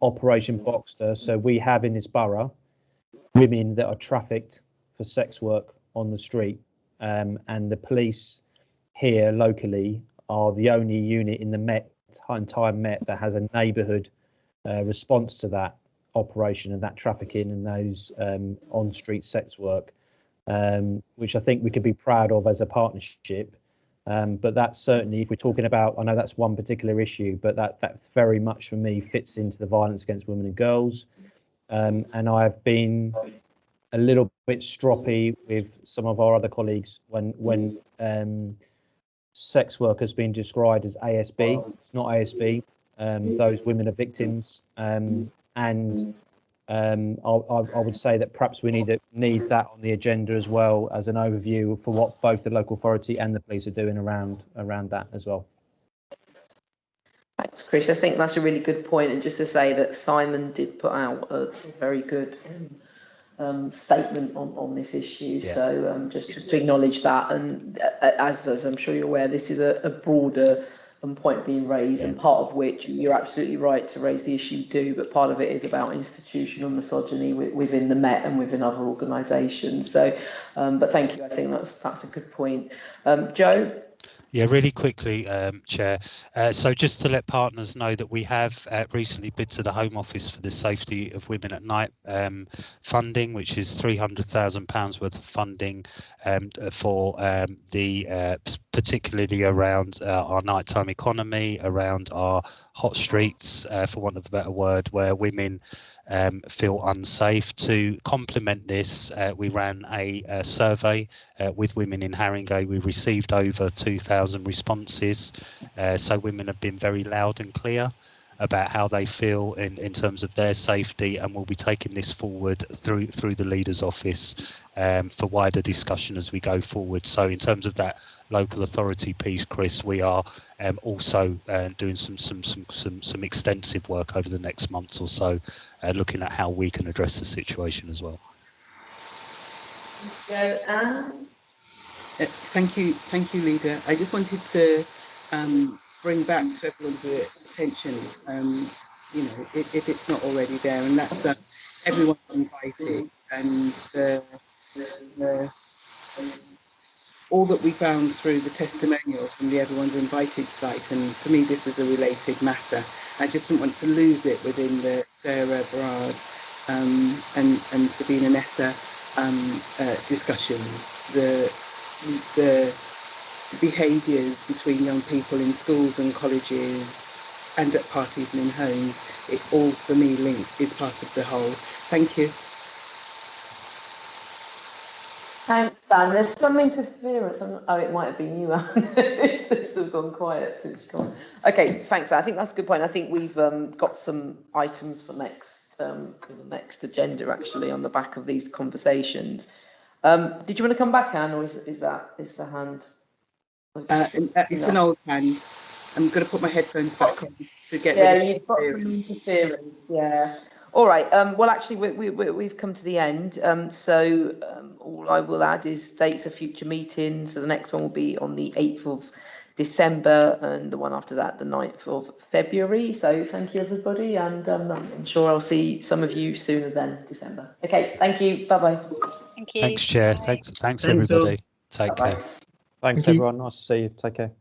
Operation Boxster. So we have in this borough women that are trafficked for sex work on the street, and the police here locally are the only unit in the entire Met that has a neighbourhood response to that operation and that trafficking and those on-street sex work, which I think we could be proud of as a partnership. But that's certainly, if we're talking about, I know that's one particular issue, but that's very much for me fits into the violence against women and girls. And I've been a little bit stroppy with some of our other colleagues when sex work has been described as ASB. It's not ASB. Those women are victims, and I would say that perhaps we need that on the agenda as well as an overview for what both the local authority and the police are doing around that as well. Thanks, Chris. I think that's a really good point, and just to say that Simon did put out a very good statement on this issue. Yeah. So just to acknowledge that, and as I'm sure you're aware, this is a broader point being raised, and part of which you're absolutely right to raise the issue but part of it is about institutional misogyny within the Met and within other organisations. So, but thank you. I think that's a good point. Joe? Yeah, really quickly, Chair. So just to let partners know that we have recently bid to the Home Office for the Safety of Women at Night funding, which is £300,000 worth of funding for particularly around our nighttime economy, around our hot streets, for want of a better word, where women feel unsafe. To complement this, we ran a survey with women in Haringey. We received over 2,000 responses, so women have been very loud and clear about how they feel in terms of their safety, and we'll be taking this forward through the leader's office for wider discussion as we go forward. So in terms of that local authority piece, Chris, we are also doing some extensive work over the next months or so, looking at how we can address the situation as well. Thank you, Leader. I just wanted to bring back to everyone's attention, if it's not already there, and that's everyone invited, and all that we found through the testimonials from the Everyone's Invited site, and for me this is a related matter. I just didn't want to lose it within the Sarah Barard and Sabina Nessa discussions. The behaviours between young people in schools and colleges and at parties and in homes, it all for me is part of the whole. Thank you. Thanks, Dan. There's some interference. Oh, it might have been you, Anne. It's sort of gone quiet since you've gone. Okay, thanks. I think that's a good point. I think we've got some items for the next agenda actually on the back of these conversations. Did you want to come back, Anne, or is the hand? It's an old hand. I'm going to put my headphones back on to get. Yeah, you've got some interference. Yeah. All right. Well, actually, we've come to the end. So all I will add is dates of future meetings. So the next one will be on the 8th of December, and the one after that, the 9th of February. So thank you, everybody, and I'm sure I'll see some of you sooner than December. Okay. Thank you. Bye bye. Thank you. Thanks, Chair. Thanks everybody. Take care. Thanks, everyone. Nice to see you. Take care.